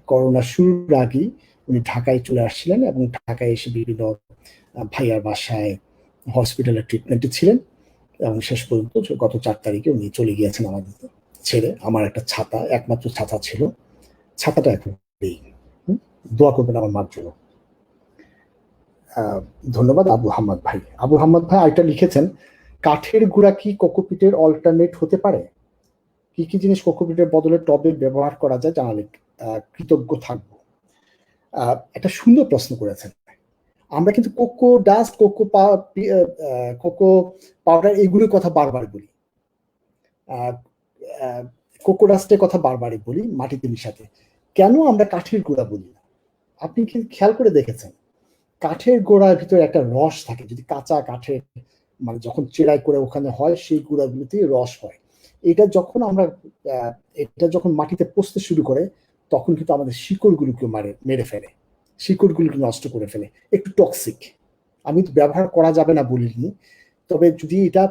করোনা শুরুর আগেই উনি ঢাকায় চলে আসছিলেন, এবং ঢাকায় এসে বিভিন্ন ভাইয়ার বাসায় হসপিটালে ট্রিটমেন্টে ছিলেন, এবং শেষ পর্যন্ত গত 4 তারিখে উনি চলে গিয়েছেন আমাদের ছেড়ে। আমার একটা ছাতা, একমাত্র ছাতা ছিল, ছাতাটা এখন নেই। দোয়া করবেন আমার মার জন্য। ধন্যবাদ আবু হাম্মাদ ভাই। আবু হাম্মাদ ভাই আরেকটা লিখেছেন, কাঠের গুঁড়া কি কোকোপিটের অল্টারনেট হতে পারে? কি কি জিনিস কোকোপিটের বদলে টবে ব্যবহার করা যায় জানালে কৃতজ্ঞ থাকবো। একটা সুন্দর প্রশ্ন করেছেন। আমরা কিন্তু কোকো ডাস্ট, কোকো পাউডার এগুলোর কথা বারবার বলি, কোকো ডাস্টের কথা বারবারই বলি মাটিতে মিশাতে, কেন আমরা কাঠের গুঁড়া বলি না? আপনি কি খেয়াল করে দেখেছেন, কাঠের গোড়ার ভিতরে একটা রস থাকে, যদি কাঁচা কাঠের মানে যখন চেরাই করে ওখানে হয়, সেই গুঁড়াগুলোতে রস হয়। এটা যখন আমরা এটা যখন মাটিতে পচতে শুরু করে, তখন কিন্তু আমাদের শিকড়গুলোকে মেরে ফেলে, শিকড়গুলোকে নষ্ট করে ফেলে, একটু টক্সিক। আমি তো ব্যবহার করা যাবে না বলিনি, তবে যদি এটা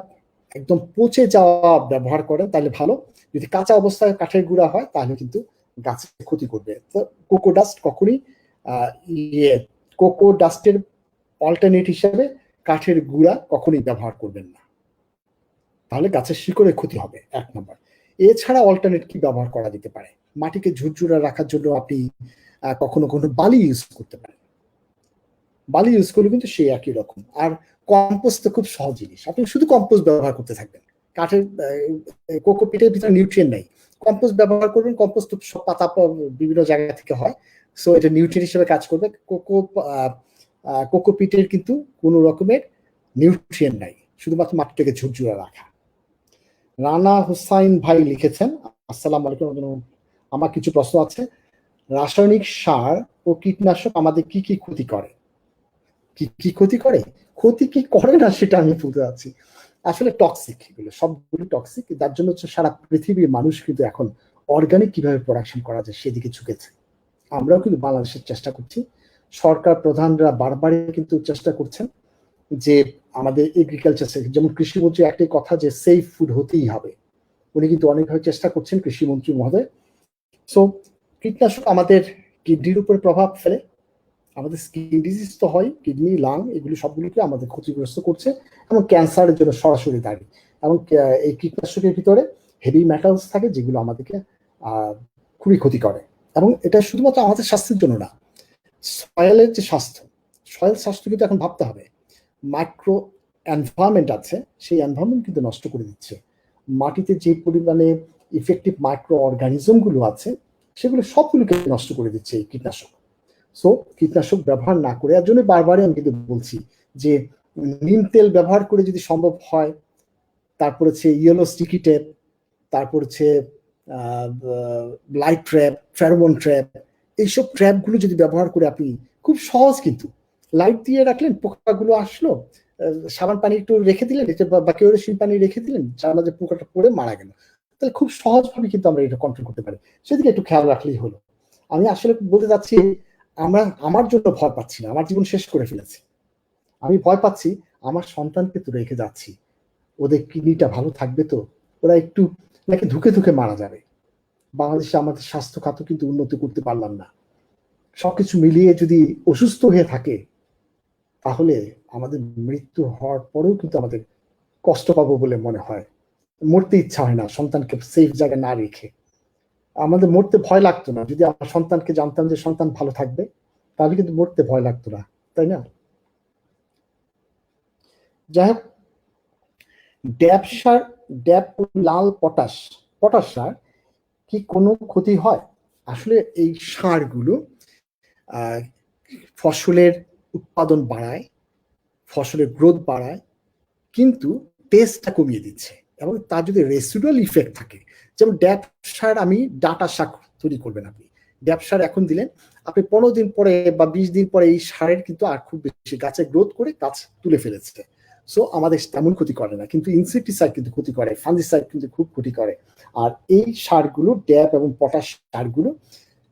একদম পচে যাওয়া ব্যবহার করে তাহলে ভালো, যদি কাঁচা অবস্থায় কাঠের গুঁড়া হয় তাহলে কিন্তু গাছের ক্ষতি করবে। তো কোকো ডাস্ট কখনই কোকো ডাস্টের অল্টারনেট হিসাবে কাঠের গুঁড়া কখনোই ব্যবহার করবেন না, তাহলে গাছের শিকড়ের ক্ষতি হবে, 1 নম্বর। এছাড়া অল্টারনেট কি ব্যবহার করা যেতে পারে? মাটিকে ঝুরঝুরা রাখার জন্য আপনি কখনো কখনো বালি ইউজ করতে পারেন। বালি ইউজ করলে কিন্তু সেই একই রকম। আর কম্পোস্ট তো খুব সহজ জিনিস, আপনি শুধু কম্পোস্ট ব্যবহার করতে থাকবেন। কাঠের কোকোপিটের ভিতরে নিউট্রিয়েন্ট নাই, কম্পোস্ট ব্যবহার করবেন, কম্পোস্ট সব পাতা বিভিন্ন জায়গা থেকে হয়, সো এটা নিউট্রিয়েন্ট হিসেবে কাজ করবে। কোকোপিটের কিন্তু কোনো রকমের নিউট্রিয়েন্ট নাই, শুধুমাত্র মাটিটাকে ঝুরঝুরে রাখা। রানা হুসাইন ভাই লিখেছেন, আসসালামু আলাইকুম, আমার কিছু প্রশ্ন আছে। রাসায়নিক সার ও কীটনাশক আমাদের কি কি ক্ষতি করে? কি ক্ষতি করে, ক্ষতি কি করে না সেটা আমি বলতে চাচ্ছি। আসলে টক্সিক, এগুলো সবগুলো টক্সিক। তার জন্য হচ্ছে সারা পৃথিবীর মানুষ কিন্তু এখন অর্গানিক কিভাবে প্রোডাকশন করা যায় সেদিকে ঝুঁকেছে। আমরাও কিন্তু বাংলাদেশের চেষ্টা করছি, সরকার প্রধানরা বারবারই কিন্তু চেষ্টা করছেন যে আমাদের এগ্রিকালচার সেক্টর, যেমন কৃষিমন্ত্রী একটাই কথা যে সেফ ফুড হতেই হবে, উনি কিন্তু অনেকভাবে চেষ্টা করছেন কৃষিমন্ত্রী মহোদয়। সো কীটনাশক আমাদের কিডনির উপরে প্রভাব ফেলে, আমাদের স্কিন ডিজিজ তো হয়, কিডনি, লাং, এগুলি সবগুলিকে আমাদের ক্ষতিগ্রস্ত করছে এবং ক্যান্সারের জন্য সরাসরি দায়ী। এবং এই কীটনাশকের ভিতরে হেভি মেটালস থাকে যেগুলো আমাদেরকে খুবই ক্ষতি করে। এবং এটা শুধুমাত্র আমাদের স্বাস্থ্যের জন্য না, সয়েলের যে স্বাস্থ্য, সয়েল স্বাস্থ্য কিন্তু এখন ভাবতে হবে। মাইক্রো এনভায়রনমেন্ট আছে, সেই এনভায়রনমেন্ট কিন্তু নষ্ট করে দিচ্ছে। মাটিতে যে পরিমাণে ইফেক্টিভ মাইক্রো অর্গানিজমগুলো আছে সেগুলো সবগুলোকে নষ্ট করে দিচ্ছে এই কীটনাশক। সো কীটনাশক ব্যবহার না করে, এর জন্য বারবারই আমি কিন্তু বলছি যে নিম তেল ব্যবহার করে যদি সম্ভব হয়, তারপর হচ্ছে ইয়েলো স্টিকি টেপ, তারপর হচ্ছে লাইট ট্র্যাপ, ফেরোমন ট্র্যাপ, এইসব ট্র্যাপগুলো যদি ব্যবহার করে আপনি, খুব সহজ কিন্তু, লাইট দিয়ে রাখলেন, পোকাগুলো আসলো, সাবান পানি একটু রেখে দিলেন, বা কেরোসিন পানি রেখে দিলেন, যার মাঝে পোকাটা পড়ে মারা গেল, তাহলে খুব সহজভাবে কিন্তু আমরা এটা কন্ট্রোল করতে পারি। সেদিকে একটু খেয়াল রাখলেই হলো। আমি আসলে বলতে চাচ্ছি, আমার জন্য ভয় পাচ্ছি না, আমার জীবন শেষ করে ফেলেছি। আমি ভয় পাচ্ছি আমার সন্তানকে তো রেখে যাচ্ছি, ওদের কিডনিটা ভালো থাকবে তো, ওরা একটু নাকি ধুকে ধুকে মারা যাবে। বাংলাদেশে আমাদের স্বাস্থ্য খাত কিন্তু উন্নতি করতে পারলাম না, সবকিছু মিলিয়ে যদি অসুস্থ হয়ে থাকে তাহলে আমাদের মৃত্যু হওয়ার পরেও কিন্তু আমাদের কষ্ট পাবো বলে মনে হয়, মরতে ইচ্ছা হয় না সন্তানকে সেফ জায়গায় না রেখে। আমাদের মরতে ভয় লাগতো না যদি আমার সন্তানকে জানতাম যে সন্তান ভালো থাকবে, তাহলে কিন্তু মরতে ভয় লাগতো না, তাই না? যাই হোক, ড্যাপ সার, ড্যাপ লাল পটাশ, পটাশ সার কি কোনো ক্ষতি হয়? আসলে এই সারগুলো ফসলের উৎপাদন বাড়ায়, ফসলের গ্রোথ বাড়ায়, কিন্তু টেস্টটা কমিয়ে দিচ্ছে। এবং তার যদি রেসিডুয়াল ইফেক্ট থাকে, যেমন ড্যাপ সার, আমি ডাটা শাক তৈরি করবেন আপনি, ড্যাপ সার এখন দিলেন, আপনি 15 দিন পরে বা 20 দিন পরে এই সারের কিন্তু আর খুব বেশি গাছে গ্রোথ করে গাছ তুলে ফেলেছে। সো আমাদের তেমন ক্ষতি করে না, কিন্তু ইনসেক্টিসাইড কিন্তু ক্ষতি করে, ফাঙ্গিসাইড কিন্তু খুব ক্ষতি করে। আর এই সারগুলো, ড্যাপ এবং পটাশ সারগুলো,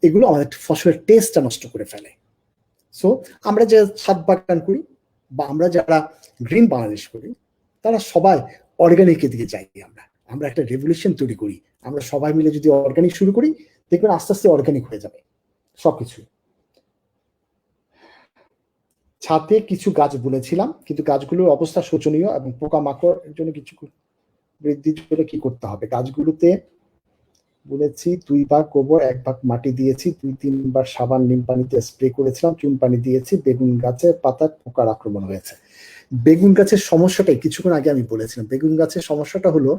এগুলো আমাদের ফসলের টেস্টটা নষ্ট করে ফেলে। সো আমরা যে ছাদ বাগান করি বা আমরা যারা গ্রিন বাংলাদেশ করি, তারা সবাই অর্গানিকের দিকে যাই। আমরা একটা রেভলিউশন তৈরি করি, আমরা সবাই মিলে যদি অর্গানিক শুরু করি, দেখবেন আস্তে আস্তে অর্গানিক হয়ে যাবে সবকিছু। ছাদে কিছু গাছ বুনেছিলাম, কিন্তু গাছগুলোর অবস্থা শোচনীয় এবং পোকামাকড়ের জন্য কিছু বৃদ্ধির জন্য কি করতে হবে? গাছগুলোতে বুনেছি 2 ভাগ গোবর, 1 ভাগ মাটি দিয়েছি, 2-3 বার সাবান নিম পানিতে স্প্রে করেছিলাম, চুন পানি দিয়েছি। বেগুন গাছের পাতায় পোকার আক্রমণ হয়েছে। বেগুন গাছের সমস্যাটাই কিছুক্ষণ আগে আমি বলেছিলাম। বেগুন গাছের সমস্যাটা হলো,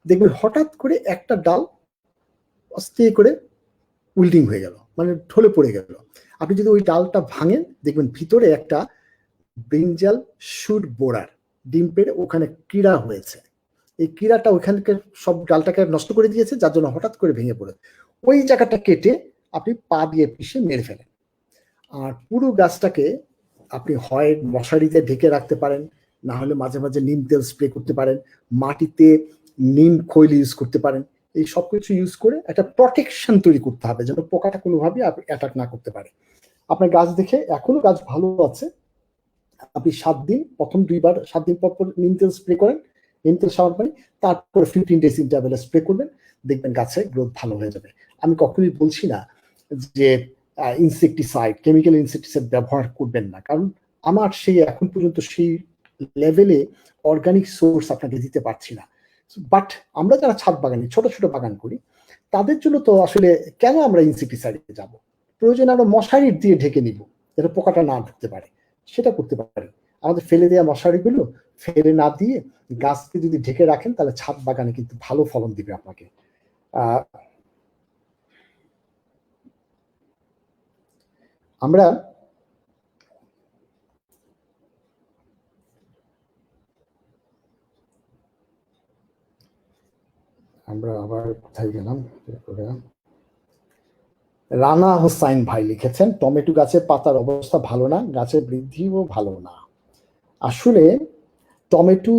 দেখবেন হঠাৎ করে একটা ডাল অস্তে করে উইল্ডিং হয়ে গেল, মানে ঢলে পড়ে গেল। আপনি যদি ওই ডালটা ভাঙেন, দেখবেন ভিতরে একটা ব্রিঞ্জাল শুট বোরার ডিম পেড়ে ওখানে কীড়া হয়েছে। এই কীড়াটা ওইখানকার সব ডালটাকে নষ্ট করে দিয়েছে, যার জন্য হঠাৎ করে ভেঙে পড়ে। ওই জায়গাটা কেটে আপনি পা দিয়ে পিষে মেরে ফেলেন। আর পুরো গাছটাকে আপনি হয় মশারিতে ঢেকে রাখতে পারেন, না হলে মাঝে মাঝে নিম তেল স্প্রে করতে পারেন, মাটিতে নিম খৈল ইউজ করতে পারেন। এই সব কিছু ইউজ করে একটা প্রটেকশন তৈরি করতে হবে, যেন পোকাটা কোনোভাবেই অ্যাটাক না করতে পারে। আপনার গাছ দেখে এখনো গাছ ভালো আছে, আপনি 7 দিন, প্রথম 2 বার 7 দিন পর নিম তেল স্প্রে করেন, নিম তেল সাবান পানি, তারপরে 15 ডেজ ইন্টারভ্যালে স্প্রে করবেন, দেখবেন গাছের গ্রোথ ভালো হয়ে যাবে। আমি কখনোই বলছি না যে ইনসেকটিসাইড, কেমিক্যাল ইনসেকটিসাইড ব্যবহার করবেন না, কারণ আমার সেই এখন পর্যন্ত সেই লেভেলে অর্গানিক সোর্স আপনাকে দিতে পারছি না। বাট আমরা যারা ছাদ বাগানে ছোট ছোট বাগান করি, তাদের জন্য তো আসলে কেন আমরা ইনসেকটিসাইডে যাব? প্রয়োজনে আমরা মশারি দিয়ে ঢেকে নিব, যাতে পোকাটা না ঢুকতে পারে। সেটা করতে পারি। আমাদের ফেলে দেওয়া মশারিগুলো ফেলে না দিয়ে গাছকে যদি ঢেকে রাখেন তাহলে ছাদ বাগানে কিন্তু ভালো ফলন দিবে আপনাকে। আমরা আবার কোথায় গেলাম? রানা হোসাইন ভাই লিখেছেন, টমেটো গাছের পাতার অবস্থা ভালো না, গাছের বৃদ্ধিও ভালো না। আসলে টমেটো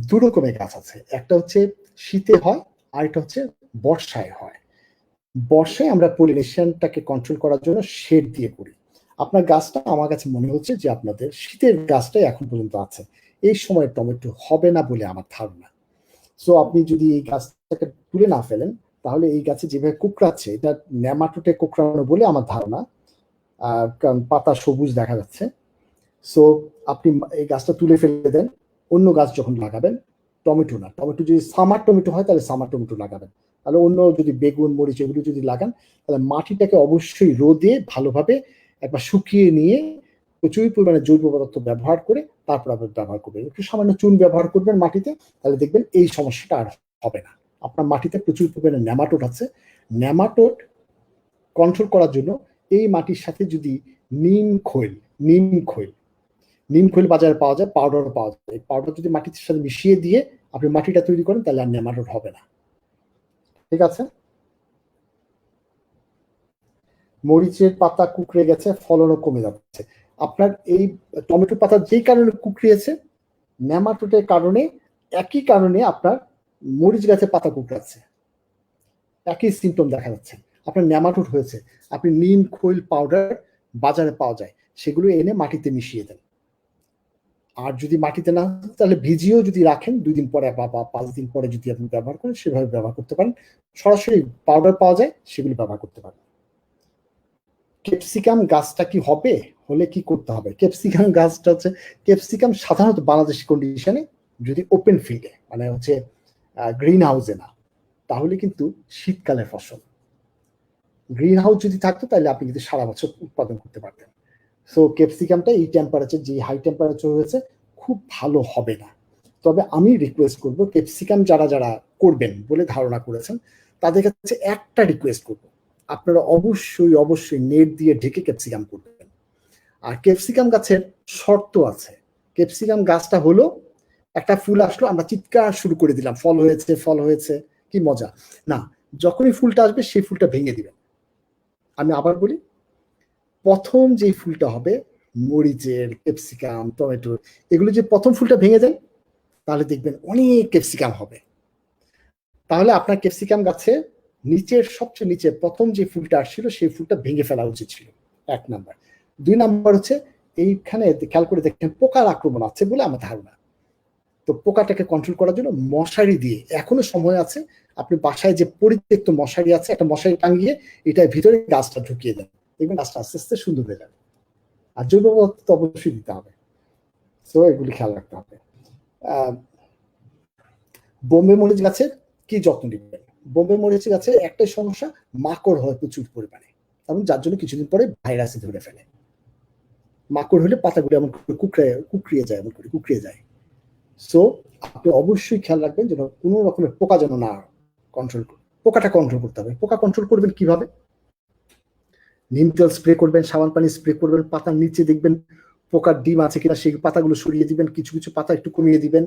দু রকমের গাছ আছে, একটা হচ্ছে শীতে হয় আর একটা হচ্ছে বর্ষায় হয়। বর্ষায় আমরা পলিনেশনটাকে কন্ট্রোল করার জন্য শেড দিয়ে করি। আপনার গাছটা আমার কাছে মনে হচ্ছে যে আপনাদের শীতের গাছটাই এখন পর্যন্ত আছে, এই সময় টমেটো হবে না বলে আমার ধারণা। সো আপনি যদি এই গাছটাকে তুলে না ফেলেন তাহলে এই গাছে যেভাবে কুকড়াচ্ছে এটা নেমাটোডে কুকড়ানো বলে আমার ধারণা, কারণ পাতা সবুজ দেখা যাচ্ছে। সো আপনি এই গাছটা তুলে ফেলে দেন, অন্য গাছ যখন লাগাবেন, টমেটো না, টমেটো যদি সামার টমেটো হয় তাহলে সামার টমেটো লাগাবেন, তাহলে অন্য যদি বেগুন মরিচ এগুলো যদি লাগান তাহলে মাটিটাকে অবশ্যই রোদে ভালোভাবে একবার শুকিয়ে নিয়ে প্রচুর পরিমাণে জৈব পদার্থ ব্যবহার করে তারপর আবার ব্যবহার করবেন। একটু সামান্য চুন ব্যবহার করবেন মাটিতে, তাহলে দেখবেন এই সমস্যাটা আর হবে না। আপনার মাটিতে প্রচুর পরিমাণে নেমাটোড আছে, নেমাটোড কন্ট্রোল করার জন্য এই মাটির সাথে যদি নিম খৈল বাজারে পাওয়া যায়, পাউডারও পাওয়া যায়, এই পাউডার যদি মাটির সাথে মিশিয়ে দিয়ে আপনি মাটিটা তৈরি করেন তাহলে আর নেমাটোড হবে না। ঠিক আছে। মরিচের পাতা কুকড়ে গেছে, ফলনও কমে যাচ্ছে। আপনার এই টমেটো পাতা যেই কারণে কুকড়িয়েছে নেমাটোডের কারণে, একই কারণে আপনার মরিচ গাছের পাতা কুকড়াচ্ছে, একই সিমটম দেখা যাচ্ছে। আপনার নেমাটোড হয়েছে, আপনি নিম খৈল পাউডার বাজারে পাওয়া যায়, সেগুলো এনে মাটিতে মিশিয়ে দেন। আর যদি মাটিতে না তাহলে ভিজিয়েও যদি রাখেন 2 দিন পরে বা 5 দিন পরে যদি আপনি ব্যবহার করেন সেভাবে ব্যবহার করতে পারেন। সরাসরি পাউডার পাওয়া যায়, সেগুলো ব্যবহার করতে পারেন। ক্যাপসিকাম গাছটা কি হবে, হলে কি করতে হবে? ক্যাপসিকাম গাছটা হচ্ছে, ক্যাপসিকাম সাধারণত বাংলাদেশি কন্ডিশনে যদি ওপেন ফিল্ডে মানে হচ্ছে গ্রিন হাউসে না, তাহলে কিন্তু শীতকালের ফসল। গ্রিন হাউস যদি থাকতো তাহলে আপনি কিন্তু সারা বছর উৎপাদন করতে পারতেন। সো ক্যাপসিকামটা এই টেম্পারেচার, যে হাই টেম্পারেচার হয়েছে, খুব ভালো হবে না। তবে আমি রিকোয়েস্ট করব, ক্যাপসিকাম যারা যারা করবেন বলে ধারণা করেছেন তাদের কাছে একটা রিকোয়েস্ট করব, আপনারা অবশ্যই অবশ্যই নেট দিয়ে ঢেকে ক্যাপসিকাম করবেন। আর ক্যাপসিকাম গাছের শর্ত আছে। ক্যাপসিকাম গাছটা হলো, একটা ফুল আসলো আমরা চিৎকার শুরু করে দিলাম ফল হয়েছে কি মজা, না, যখনই ফুলটা আসবে সেই ফুলটা ভেঙে দিবেন। আমি আবার বলি, প্রথম যে ফুলটা হবে মরিচের, ক্যাপসিকাম, টমেটো, এগুলো যে প্রথম ফুলটা ভেঙে যায় তাহলে দেখবেন অনেক ক্যাপসিকাম হবে। তাহলে আপনার ক্যাপসিকাম গাছে নিচের সবচেয়ে নিচে প্রথম যে ফুলটা আসছিল সেই ফুলটা ভেঙে ফেলা উচিত ছিল, 1 নাম্বার। 2 নাম্বার হচ্ছে এইখানে খেয়াল করে দেখেন পোকার আক্রমণ আছে বলে আমার ধারণা। তো পোকাটাকে কন্ট্রোল করার জন্য মশারি দিয়ে, এখনো সময় আছে, আপনি বাসায় যে পরিত্যক্ত মশারি আছে একটা মশারি টাঙিয়ে এটার ভিতরে গাছটা ঢুকিয়ে দেন, দেখবেন গাছটা আস্তে আস্তে সুন্দর হয়ে যাবে। আর জৈব পদার্থ তো অবশ্যই দিতে হবে, তো এগুলি খেয়াল রাখতে হবে। বোম্বে মরিচ গাছের কি যত্ন নেবেন? বোম্বে মরিচ গাছে একটাই সমস্যা, মাকড় হয় প্রচুর পরিমাণে, এবং যার জন্য কিছুদিন পরে ভাইরাসে ধরে ফেলে। মাকড় হলে পাতাগুলো এমন কুকড়িয়ে যায়। সো আপনি অবশ্যই খেয়াল রাখবেন যেন কোনো রকমের পোকা যেন না কন্ট্রোল, পোকাটা কন্ট্রোল করতে হবে। পোকা কন্ট্রোল করবেন কিভাবে? নিম তেল স্প্রে করবেন, সাবান পানি স্প্রে করবেন, পাতার নিচে দেখবেন পোকার ডিম আছে কিনা সেই পাতাগুলো সরিয়ে দিবেন, কিছু কিছু পাতা একটু কমিয়ে দিবেন,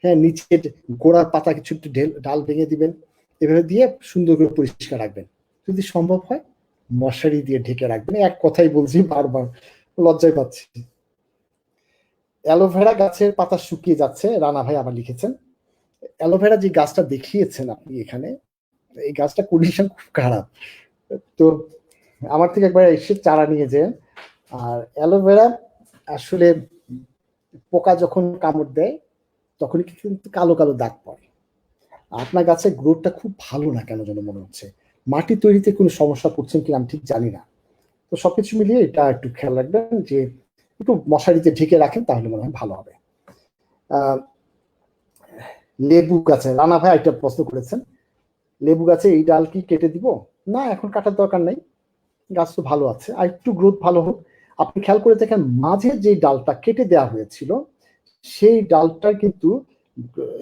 হ্যাঁ, নিচে গোড়ার পাতা কিছু একটু ডাল ভেঙে দিবেন, এভাবে দিয়ে সুন্দর করে পরিষ্কার রাখবেন। যদি সম্ভব হয় মশারি দিয়ে ঢেকে রাখবেন। এক কথাই বলছি বারবার, লজ্জায় পাচ্ছি। অ্যালোভেরা গাছের পাতা শুকিয়ে যাচ্ছে, রানা ভাই আবার লিখেছেন। অ্যালোভেরা যে গাছটা দেখিয়েছেন আপনি এখানে, এই গাছটা কন্ডিশন খুব খারাপ, তো আমার থেকে একবার এসে চারা নিয়ে যেন। আর অ্যালোভেরা আসলে পোকা যখন কামড় দেয় তখন কিন্তু কালো কালো দাগ পড়ে। আপনার গাছের গ্রোথটা খুব ভালো না কেন যেন মনে হচ্ছে, মাটি তৈরিতে কোনো সমস্যা করছেন কিনা আমি ঠিক জানি না। তো সবকিছু মিলিয়ে এটা একটু খেয়াল রাখবেন যে একটু মশারিতে ঢেকে রাখেন, তাহলে মনে হয় ভালো হবে। লেবু গাছে রানা ভাই একটা প্রশ্ন করেছেন, লেবু গাছে এই ডাল কি কেটে দিব? না, এখন কাটার দরকার নাই, গাছ তো ভালো আছে, আর একটু গ্রোথ ভালো হোক। আপনি খেয়াল করে দেখেন মাঝে যে ডালটা কেটে দেওয়া হয়েছিল সেই ডালটার কিন্তু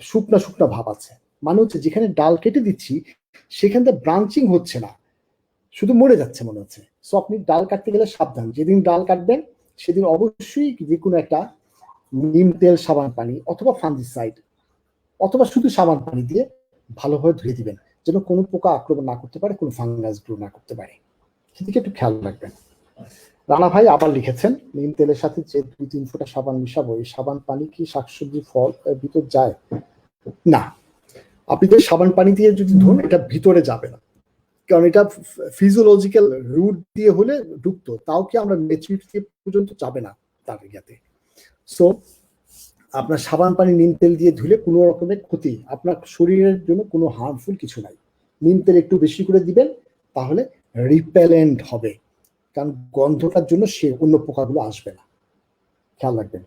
শুকনা শুকনা ভাব আছে, মানে হচ্ছে যেখানে ডাল কেটে দিচ্ছি সেখান থেকে ব্রাঞ্চিং হচ্ছে না, শুধু মরে যাচ্ছে মনে হচ্ছে। সো আপনি ডাল কাটতে গেলে সাবধান, যেদিন ডাল কাটবেন সেদিন অবশ্যই যে কোনো একটা নিম তেল, সাবান পানি অথবা ফাঙ্গিসাইড অথবা শুধু সাবান পানি দিয়ে ভালোভাবে ধুয়ে দিবেন, যেন কোনো পোকা আক্রমণ না করতে পারে, কোনো ফাঙ্গাস গ্রো না করতে পারে। সেদিকে একটু খেয়াল রাখবেন। রানা ভাই আবার লিখেছেন, নিম তেলের সাথে যে 2-3 ফোঁটা সাবান মিশাবো, এই সাবান পানি কি শাকসবজি ফল ভিতর যায়? না, আপনি যদি সাবান পানি দিয়ে যদি ধোন এটা ভিতরে যাবে না, কারণ এটা ফিজিওলজিক্যাল রুট দিয়ে হলে ঢুকতো, তাও কি আমরা মেচুরিটি পর্যন্ত যাবে না তার ইয়াতে। সো আপনার সাবান পানি নিম তেল দিয়ে ধুলে কোনো রকমের ক্ষতি, আপনার শরীরের জন্য কোনো হার্মফুল কিছু নাই। নিম তেল একটু বেশি করে দিবেন, তাহলে রিপেলেন্ট হবে, কারণ গন্ধটার জন্য সে অন্য পোকাগুলো আসবে না, খেয়াল রাখবেন।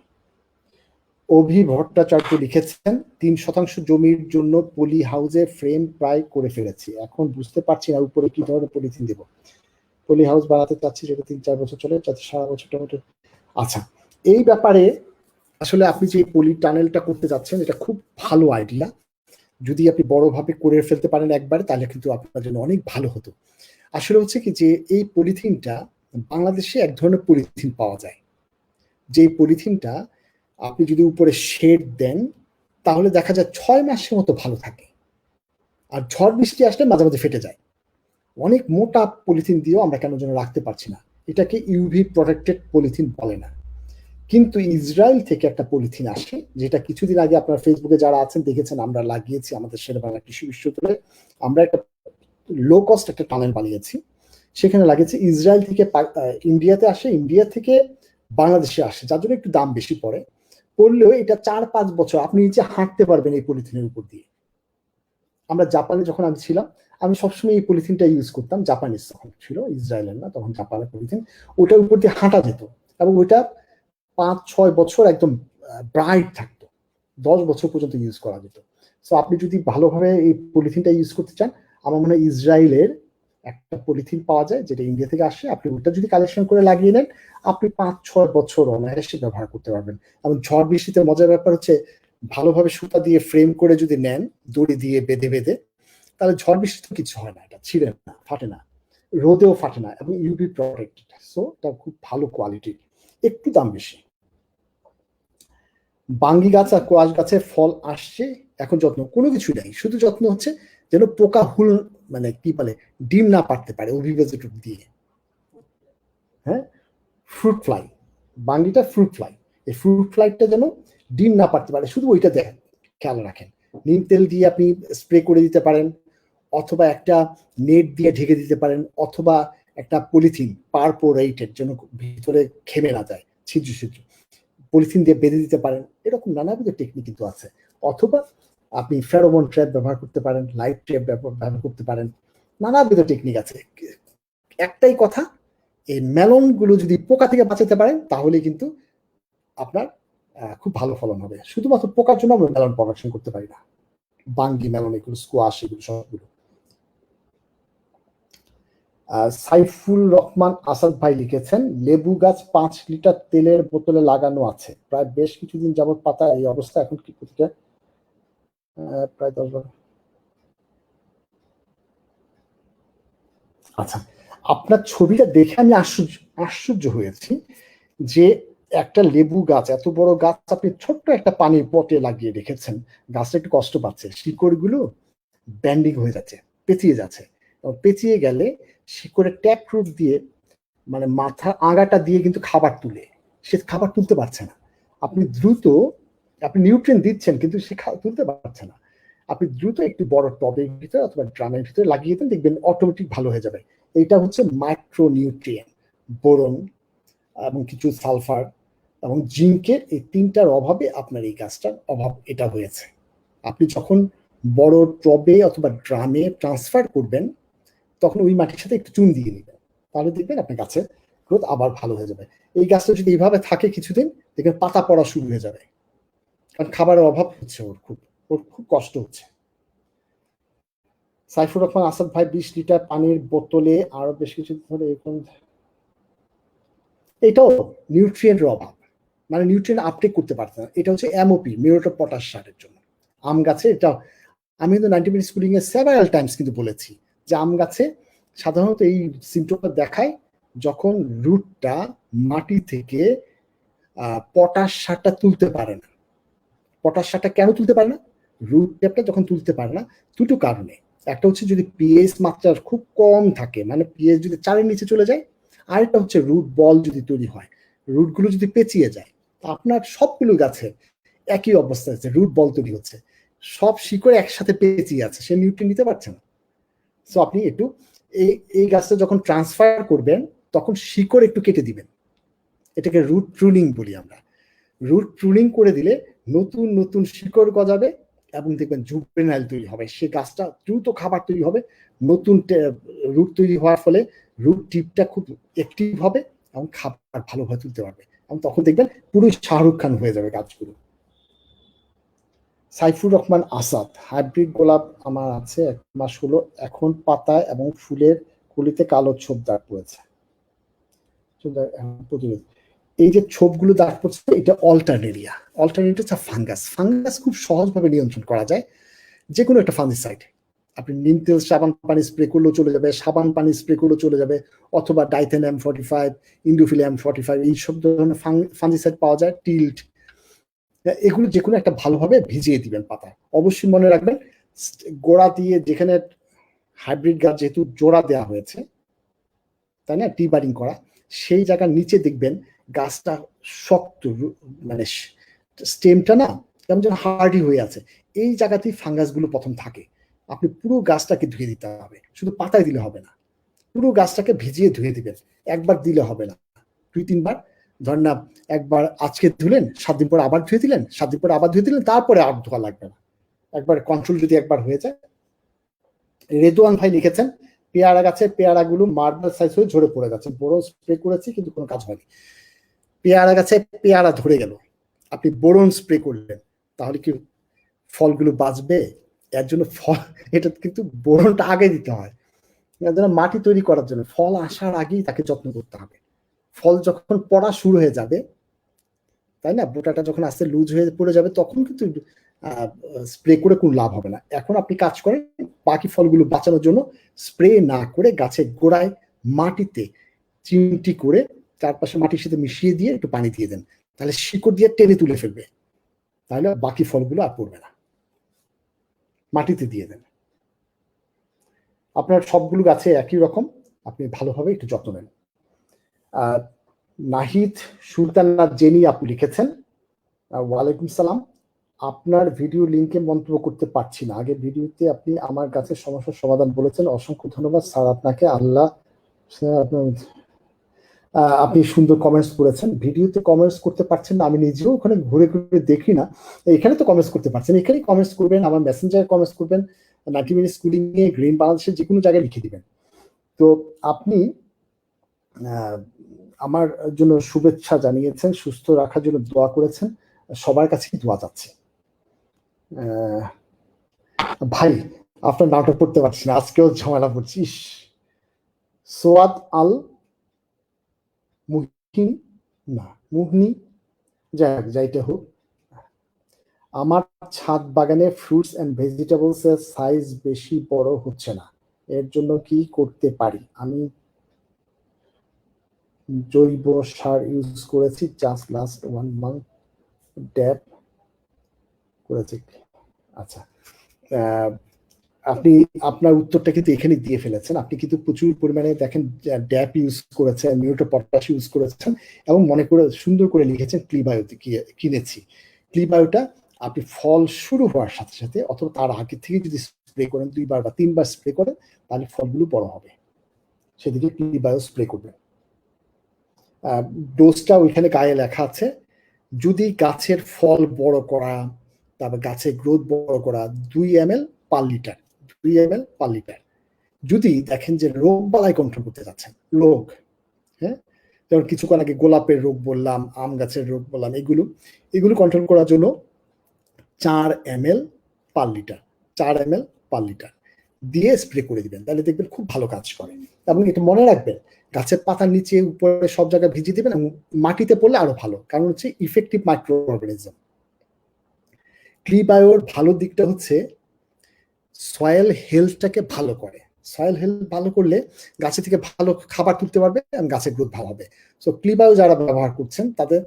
অভি ভট্টাচার্য লিখেছেন, 3% জমির জন্য পলি হাউসে ফ্রেম প্রায় করে ফেলেছি, এখন বুঝতে পারছি না উপরে কি ধরনের পলিথিন দেবো। পলি হাউস বানাতে চাচ্ছি যেটা 3-4 বছর চলে, যাতে সারা বছর টমেটো। আচ্ছা, এই ব্যাপারে আসলে আপনি যে পলি টানেলটা করতে যাচ্ছেন এটা খুব ভালো আইডিয়া, যদি আপনি বড়ভাবে করে ফেলতে পারেন একবারে তাহলে কিন্তু আপনার জন্য অনেক ভালো হতো। আসলে হচ্ছে কি যে এই পলিথিনটা বাংলাদেশে এক ধরনের পলিথিন পাওয়া যায়, যে পলিথিনটা আপনি যদি উপরে শেড দেন তাহলে দেখা যায় 6 মাসের মতো ভালো থাকে, আর ঝড় বৃষ্টি আসলে মাঝে মাঝে ফেটে যায়। অনেক মোটা পলিথিন দিয়েও আমরা কেন যেন রাখতে পারছি না, এটাকে ইউভি প্রোটেক্টেড পলিথিন বলে না। কিন্তু ইসরায়েল থেকে একটা পলিথিন আসে, যেটা কিছুদিন আগে আপনার ফেসবুকে যারা আছেন দেখেছেন, আমরা লাগিয়েছি আমাদের শেরেবাংলা কৃষি বিশ্ববিদ্যালয়ে। আমরা একটা লো কস্ট একটা টানেল বানিয়েছি, সেখানে লাগিয়েছি। ইসরায়েল থেকে ইন্ডিয়াতে আসে, ইন্ডিয়া থেকে বাংলাদেশে আসে, যার জন্য একটু দাম বেশি পড়ে, পড়লেও এটা 4-5 বছর আপনি নিচে হাঁটতে পারবেন এই পলিথিনের উপর দিয়ে। আমরা জাপানে যখন আমি ছিলাম, আমি সবসময় এই পলিথিনটা ইউজ করতাম, জাপানিজ তখন ছিল, ইসরায়েলের না, তখন জাপানের পলিথিন, ওটার উপর দিয়ে হাঁটা যেত এবং ওইটা 5-6 বছর একদম ব্রাইট থাকতো, 10 বছর পর্যন্ত ইউজ করা যেত। সো আপনি যদি ভালোভাবে এই পলিথিনটা ইউজ করতে চান, আমার মনে হয় ইসরায়েলের একটা পলিথিন পাওয়া যায় যেটা ইন্ডিয়া থেকে আসে, আপনি ওটা যদি কালেকশন করে লাগিয়ে নেন আপনি 5-6 বছর অনায়াসে ব্যবহার করতে পারবেন। এবং ঝড় বৃষ্টিতে মজার ব্যাপার হচ্ছে ভালোভাবে সুতা দিয়ে ফ্রেম করে যদি নেন, দড়ি দিয়ে বেঁধে বেঁধে, তাহলে ঝড় বৃষ্টি তো কিছু হয় না, এটা ছিঁড়ে না, ফাটে না, রোদেও ফাটে না, এবং ইউভি প্রোটেক্টেড। সো এটা খুব ভালো কোয়ালিটির, একটু দাম বেশি। বাঙ্গি গাছ আর কোয়াশ গাছের ফল আসছে, এখন যত্ন কোনো কিছু নেই, শুধু যত্ন হচ্ছে যেন পোকা হুল মানে কি বলে ডিম না পারতে পারে অভিভাজক দিয়ে। হ্যাঁ, ফ্রুট ফ্লাই, বাঙ্গিটা ফ্রুট ফ্লাই, এই ফ্রুট ফ্লাইটা যেন ডিম না পারতে পারে, শুধু ওইটা দেখেন, খেয়াল রাখেন। নিম তেল দিয়ে আপনি স্প্রে করে দিতে পারেন, অথবা একটা নেট দিয়ে ঢেকে দিতে পারেন, অথবা একটা পলিথিন পারপোরেটেড যেন ভিতরে ঘেমে না যায়, ছিদ্র ছিদ্র পলিথিন দিয়ে বেঁধে দিতে পারেন, এরকম নানাবিধ টেকনিক কিন্তু আছে। অথবা আপনি ফেরোমন ট্র্যাপ ব্যবহার করতে পারেন, লাইট ট্র্যাপ ব্যবহার করতে পারেন, নানাবিধ টেকনিক আছে। একটাই কথা, এই মেলন গুলো যদি পোকা থেকে বাঁচাতে পারেন তাহলে কিন্তু আপনার খুব ভালো ফলন হবে। শুধুমাত্র পোকার জন্য আমরা মেলন প্রোডাকশন করতে পারি না, বাঙ্গি মেলন এগুলো, স্কোয়াশ এগুলো সবগুলো। সাইফুল রহমান আসাদ ভাই লিখেছেন, লেবু গাছ 5 লিটার তেলের বোতলে লাগানো আছে, প্রায় বেশ কিছুদিন যাবৎ পাতা এই অবস্থা, এখন কি করতে? প্রায় 10 বার। আচ্ছা, আপনার ছবিটা দেখে আমি আশ্চর্য হয়েছি যে একটা লেবু গাছ, এত বড় গাছ আপনি ছোট্ট একটা পানির পটে লাগিয়ে রেখেছেন, গাছটা একটু কষ্ট পাচ্ছে, শিকড়গুলো ব্যান্ডিং হয়ে যাচ্ছে, পেঁচিয়ে যাচ্ছে। পেঁচিয়ে গেলে শিকড়ের ট্যাপ রুট দিয়ে, মানে মাথা আগাটা দিয়ে কিন্তু খাবার তুলে, সে খাবার তুলতে পারছে না। আপনি দ্রুত, আপনি নিউট্রিয়েন্ট দিচ্ছেন কিন্তু সে তুলতে পারছে না, আপনি দ্রুত একটু বড় টবের ভিতরে অথবা ড্রামের ভিতরে লাগিয়ে দেন, দেখবেন অটোমেটিক ভালো হয়ে যাবে। এটা হচ্ছে মাইক্রো নিউট্রিয়েন্ট, বোরন এবং কিছু সালফার এবং জিঙ্কের, এই 3টার অভাবে আপনার এই গাছটার অভাব এটা হয়েছে। আপনি যখন বড় টবে অথবা ড্রামে ট্রান্সফার করবেন তখন ওই মাটির সাথে একটু চুন দিয়ে নেবেন, তাহলে দেখবেন আপনার গাছের গ্রোথ আবার ভালো হয়ে যাবে। এই গাছটা যদি এইভাবে থাকে কিছুদিন, দেখবেন পাতা পড়া শুরু হয়ে যাবে, কারণ খাবারের অভাব হচ্ছে, ওর খুব কষ্ট হচ্ছে। সাইফুর রহমান আসাদ ভাই, 20 লিটার পানির বোতলে আরো বেশ কিছু ধরে এরকম এটাও নিউট্রিয়েন্টের অভাব, মানে নিউট্রিয়েন্ট আপটেক করতে পারছে না। এটা হচ্ছে এমওপি, মিউরেট অফ পটাশ সারের জন্য। আম গাছে এটা আমি কিন্তু 90 মিনিট স্কুলিং এ সেভারাল টাইমস কিন্তু বলেছি যে আম গাছে সাধারণত এই সিমটমটা দেখায় যখন রুটটা মাটি থেকে পটাশ সারটা তুলতে পারে না। পটাশ সারটা কেন তুলতে পারে না? রুট ট্যাপটা যখন তুলতে পারে না, দুটো কারণে। একটা হচ্ছে যদি পিএইচ মাত্রা খুব কম থাকে, মানে পিএইচ যদি 4-এর নিচে চলে যায়। আরেকটা হচ্ছে রুট বল যদি তৈরি হয়, রুটগুলো যদি পেঁচিয়ে যায়। আপনার সবগুলো গাছে একই অবস্থা আছে, রুট বল তৈরি হচ্ছে, সব শিকড় একসাথে পেঁচিয়ে আছে, সে নিউট্রিয়েন্ট নিতে পারছে না। সো আপনি একটু এই গাছটা যখন ট্রান্সফার করবেন তখন শিকড় একটু কেটে দিবেন, এটাকে রুট প্রুনিং বলি আমরা। রুট প্রুনিং করে দিলে নতুন নতুন শিকড় গজাবে এবং দেখবেন জুভেনাইল তৈরি হবে, সে গাছটা দ্রুত খাবার তৈরি হবে। নতুন রুট তৈরি হওয়ার ফলে রুট টিপটা খুব অ্যাক্টিভ হবে এবং খাবার ভালোভাবে তুলতে পারবে, এবং তখন দেখবেন পুরো শাহরুখ খান হয়ে যাবে গাছগুলো। সাইফুর রহমান আসাদ, হাইব্রিড গোলাপ আমার আছে 1 মাস হলো, এখন পাতায় এবং ফুলের কলিতে কালো ছোপ দাগ পড়েছে। এই যে ছোপগুলো দাগ পড়ছে এটা অল্টারনেরিয়া। অল্টারনেরিয়া হচ্ছে ফাঙ্গাস। ফাঙ্গাস খুব সহজভাবে নিয়ন্ত্রণ করা যায় যে কোনো একটা ফাঙ্গিসাইড। আপনি নিম তেল সাবান পানি স্প্রে করলেও চলে যাবে, সাবান পানি স্প্রে করলেও চলে যাবে, অথবা ডাইথেন M45, ইন্ডোফিল M45, এইসব ধরনের ফাঙ্গিসাইড পাওয়া যায়, টিল্ট। এগুলো যে কোনো একটা ভালোভাবে ভিজিয়ে দিবেন পাতায়। অবশ্যই মনে রাখবেন গোড়া দিয়ে, যেখানে হাইব্রিড গাছ যেহেতু জোড়া দেওয়া হয়েছে, তাই না, টি বারিং করা, সেই জায়গার নিচে দেখবেন গাছটা শক্ত, মানে স্টেমটা না কেমন যেন হার্ডি হয়ে আছে, এই জায়গাতেই ফাঙ্গাসগুলো প্রথম থাকে। আপনি পুরো গাছটাকে ধুয়ে দিতে হবে, শুধু পাতায় দিলে হবে না, পুরো গাছটাকে ভিজিয়ে ধুয়ে দিবেন। একবার দিলে হবে না, 2-3 বার। ধরেন না, একবার আজকে ধুলেন, 7 দিন পরে আবার ধুয়ে দিলেন, 7 দিন পরে আবার ধুয়ে দিলেন, তারপরে আর ধোয়া লাগবে না। একবার কন্ট্রোল যদি একবার হয়ে যায়। রেদওয়ান ভাই লিখেছেন পেয়ারা গাছে পেয়ারাগুলো মার্বেল সাইজ হয়ে ঝরে পড়ে যাচ্ছে, বড় স্প্রে করেছি কিন্তু কোনো কাজ হয়নি। পেয়ারা গাছে পেয়ারা ধরে গেল, আপনি বোরন স্প্রে করলেন, তাহলে কি ফলগুলো বাঁচবে? এর জন্য ফল, এটা কিন্তু বোরনটা আগে দিতে হয়, এর জন্য মাটি তৈরি করার জন্য, ফল আসার আগেই তাকে যত্ন করতে হবে। ফল যখন পড়া শুরু হয়ে যাবে, তাই না, বোটাটা যখন আস্তে লুজ হয়ে পড়ে যাবে, তখন কিন্তু স্প্রে করে কোনো লাভ হবে না। এখন আপনি কাজ করেন বাকি ফলগুলো বাঁচানোর জন্য, স্প্রে না করে গাছের গোড়ায় মাটিতে চিমটি করে চারপাশে মাটির সাথে মিশিয়ে দিয়ে একটু পানি দিয়ে দেন, তাহলে শিকড় দিয়ে টেনে তুলে ফেলবে, তাহলে বাকি ফলগুলো আর পড়বে না। মাটিতে দিয়ে দেন। আপনার সবগুলো গাছে একই রকম, আপনি ভালোভাবে একটু যত্ন নেন। নাহিদ সুলতানা জেনি আপনি লিখেছেন, ওয়ালাইকুম সালাম, আপনার ভিডিও লিঙ্কে মন্তব্য করতে পারছি না, আগে ভিডিওতে আপনি আমার গাছের সমস্যার সমাধান বলেছেন, অসংখ্য ধন্যবাদ স্যার আপনাকে, আল্লাহ। আপনি সুন্দর কমেন্টস করেছেন, ভিডিওতে কমেন্টস করতে পারছেন না, আমি নিজেও ওখানে ঘুরে ঘুরে দেখি না, এখানে তো কমেন্টস করতে পারছেন, এখানেই কমেন্টস করবেন, আমার মেসেঞ্জারে কমেন্টস করবেন, 90 মিনিট স্কুলিং এ, গ্রিন বাংলাদেশের যে কোনো জায়গায় লিখে দিবেন। তো আপনি আমার জন্য শুভেচ্ছা জানিয়েছেন, সুস্থ রাখার জন্য দোয়া করেছেন, সবার কাছে দোয়া যাচ্ছে। ভাই আপনার নামটা পড়তে পারছি না, আজকেও ঝামেলা পড়ছিস। সোয়াদ আল মুহিন, না মুহনি, যাইতে হোক, আমার ছাদ বাগানে ফ্রুটস এন্ড ভেজিটেবলস এর সাইজ বেশি বড় হচ্ছে না, এর জন্য কি করতে পারি? আমি জৈব সার ইউজ করেছি, জাস্ট লাস্ট 1 মান্থ ড্যাপ করেছি। আচ্ছা, আপনি আপনার উত্তরটা কিন্তু এখানে দিয়ে ফেলেছেন। আপনি কিন্তু প্রচুর পরিমাণে দেখেন ড্যাপ ইউজ করেছেন, মিউরেট অফ পটাশ ইউজ করেছেন, এবং মনে করে সুন্দর করে লিখেছেন ক্লিবায়োতে কিনেছি। ক্লিবায়োটা আপনি ফল শুরু হওয়ার সাথে সাথে অথবা তার আগে থেকে যদি স্প্রে করেন, 2 বার বা 3 বার স্প্রে করেন, তাহলে ফলগুলো বড় হবে, সেদিকে ক্লিবায়ো স্প্রে করবেন। ডোজটা ওইখানে গায়ে লেখা আছে। যদি গাছের ফল বড় করা, তারপর গাছের গ্রোথ বড় করা, 2 ml per litre, 2 ml per litre. যদি দেখেন যে রোগ বালাই কন্ট্রোল করতে যাচ্ছেন, রোগ, হ্যাঁ, যেমন কিছুক্ষণ আগে গোলাপের রোগ বললাম, আম গাছের রোগ বললাম, এগুলো কন্ট্রোল করার জন্য 4 ml per litre, 4 ml per litre. দিয়ে স্প্রে করে দিবেন, তাহলে দেখবেন খুব ভালো কাজ করে। এবং এটা মনে রাখবেন, গাছের পাতার নিচে উপরে সব জায়গায় ভিজিয়ে দিবেন, এবং মাটিতে পড়লে আরো ভালো, কারণ হচ্ছে ইফেক্টিভ মাইক্রো অর্গানিজম। ক্লিবায়োর ভালো দিকটা হচ্ছে সয়েল হেলথটাকে ভালো করে। সয়েল হেলথ ভালো করলে গাছে থেকে ভালো খাবার তুলতে পারবে এবং গাছের গ্রোথ ভালো হবে। সো ক্লিবায়ো যারা ব্যবহার করছেন তাদের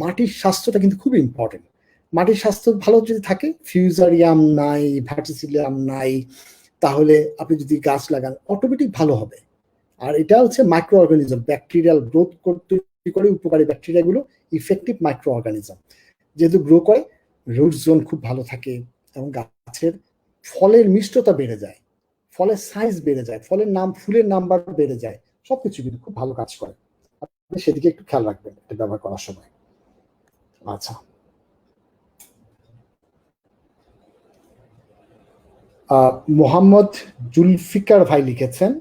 মাটির স্বাস্থ্যটা কিন্তু খুব ইম্পর্টেন্ট। মাটির স্বাস্থ্য ভালো যদি থাকে, ফিউজারিয়াম নাই, ভার্টিসিলিয়াম নাই, তাহলে আপনি যদি গাছ লাগান অটোমেটিক ভালো হবে। আর এটা হচ্ছে মাইক্রো অর্গানিজম, ব্যাকটেরিয়াল গ্রোথ করতে করে উপকারী ব্যাকটেরিয়াগুলো ইফেক্টিভ মাইক্রো অর্গানিজম, যেহেতু গ্রো করে রুট জোন খুব ভালো থাকে এবং গাছের ফলের মিষ্টতা বেড়ে যায়, ফলের সাইজ বেড়ে যায়, ফুলের নাম্বার বেড়ে যায়, সবকিছু কিন্তু খুব ভালো কাজ করে। আপনি সেদিকে একটু খেয়াল রাখবেন এটা ব্যবহার করার সময়। আচ্ছা, মোহাম্মদ জুলফিকার ভাই লিখেছেন,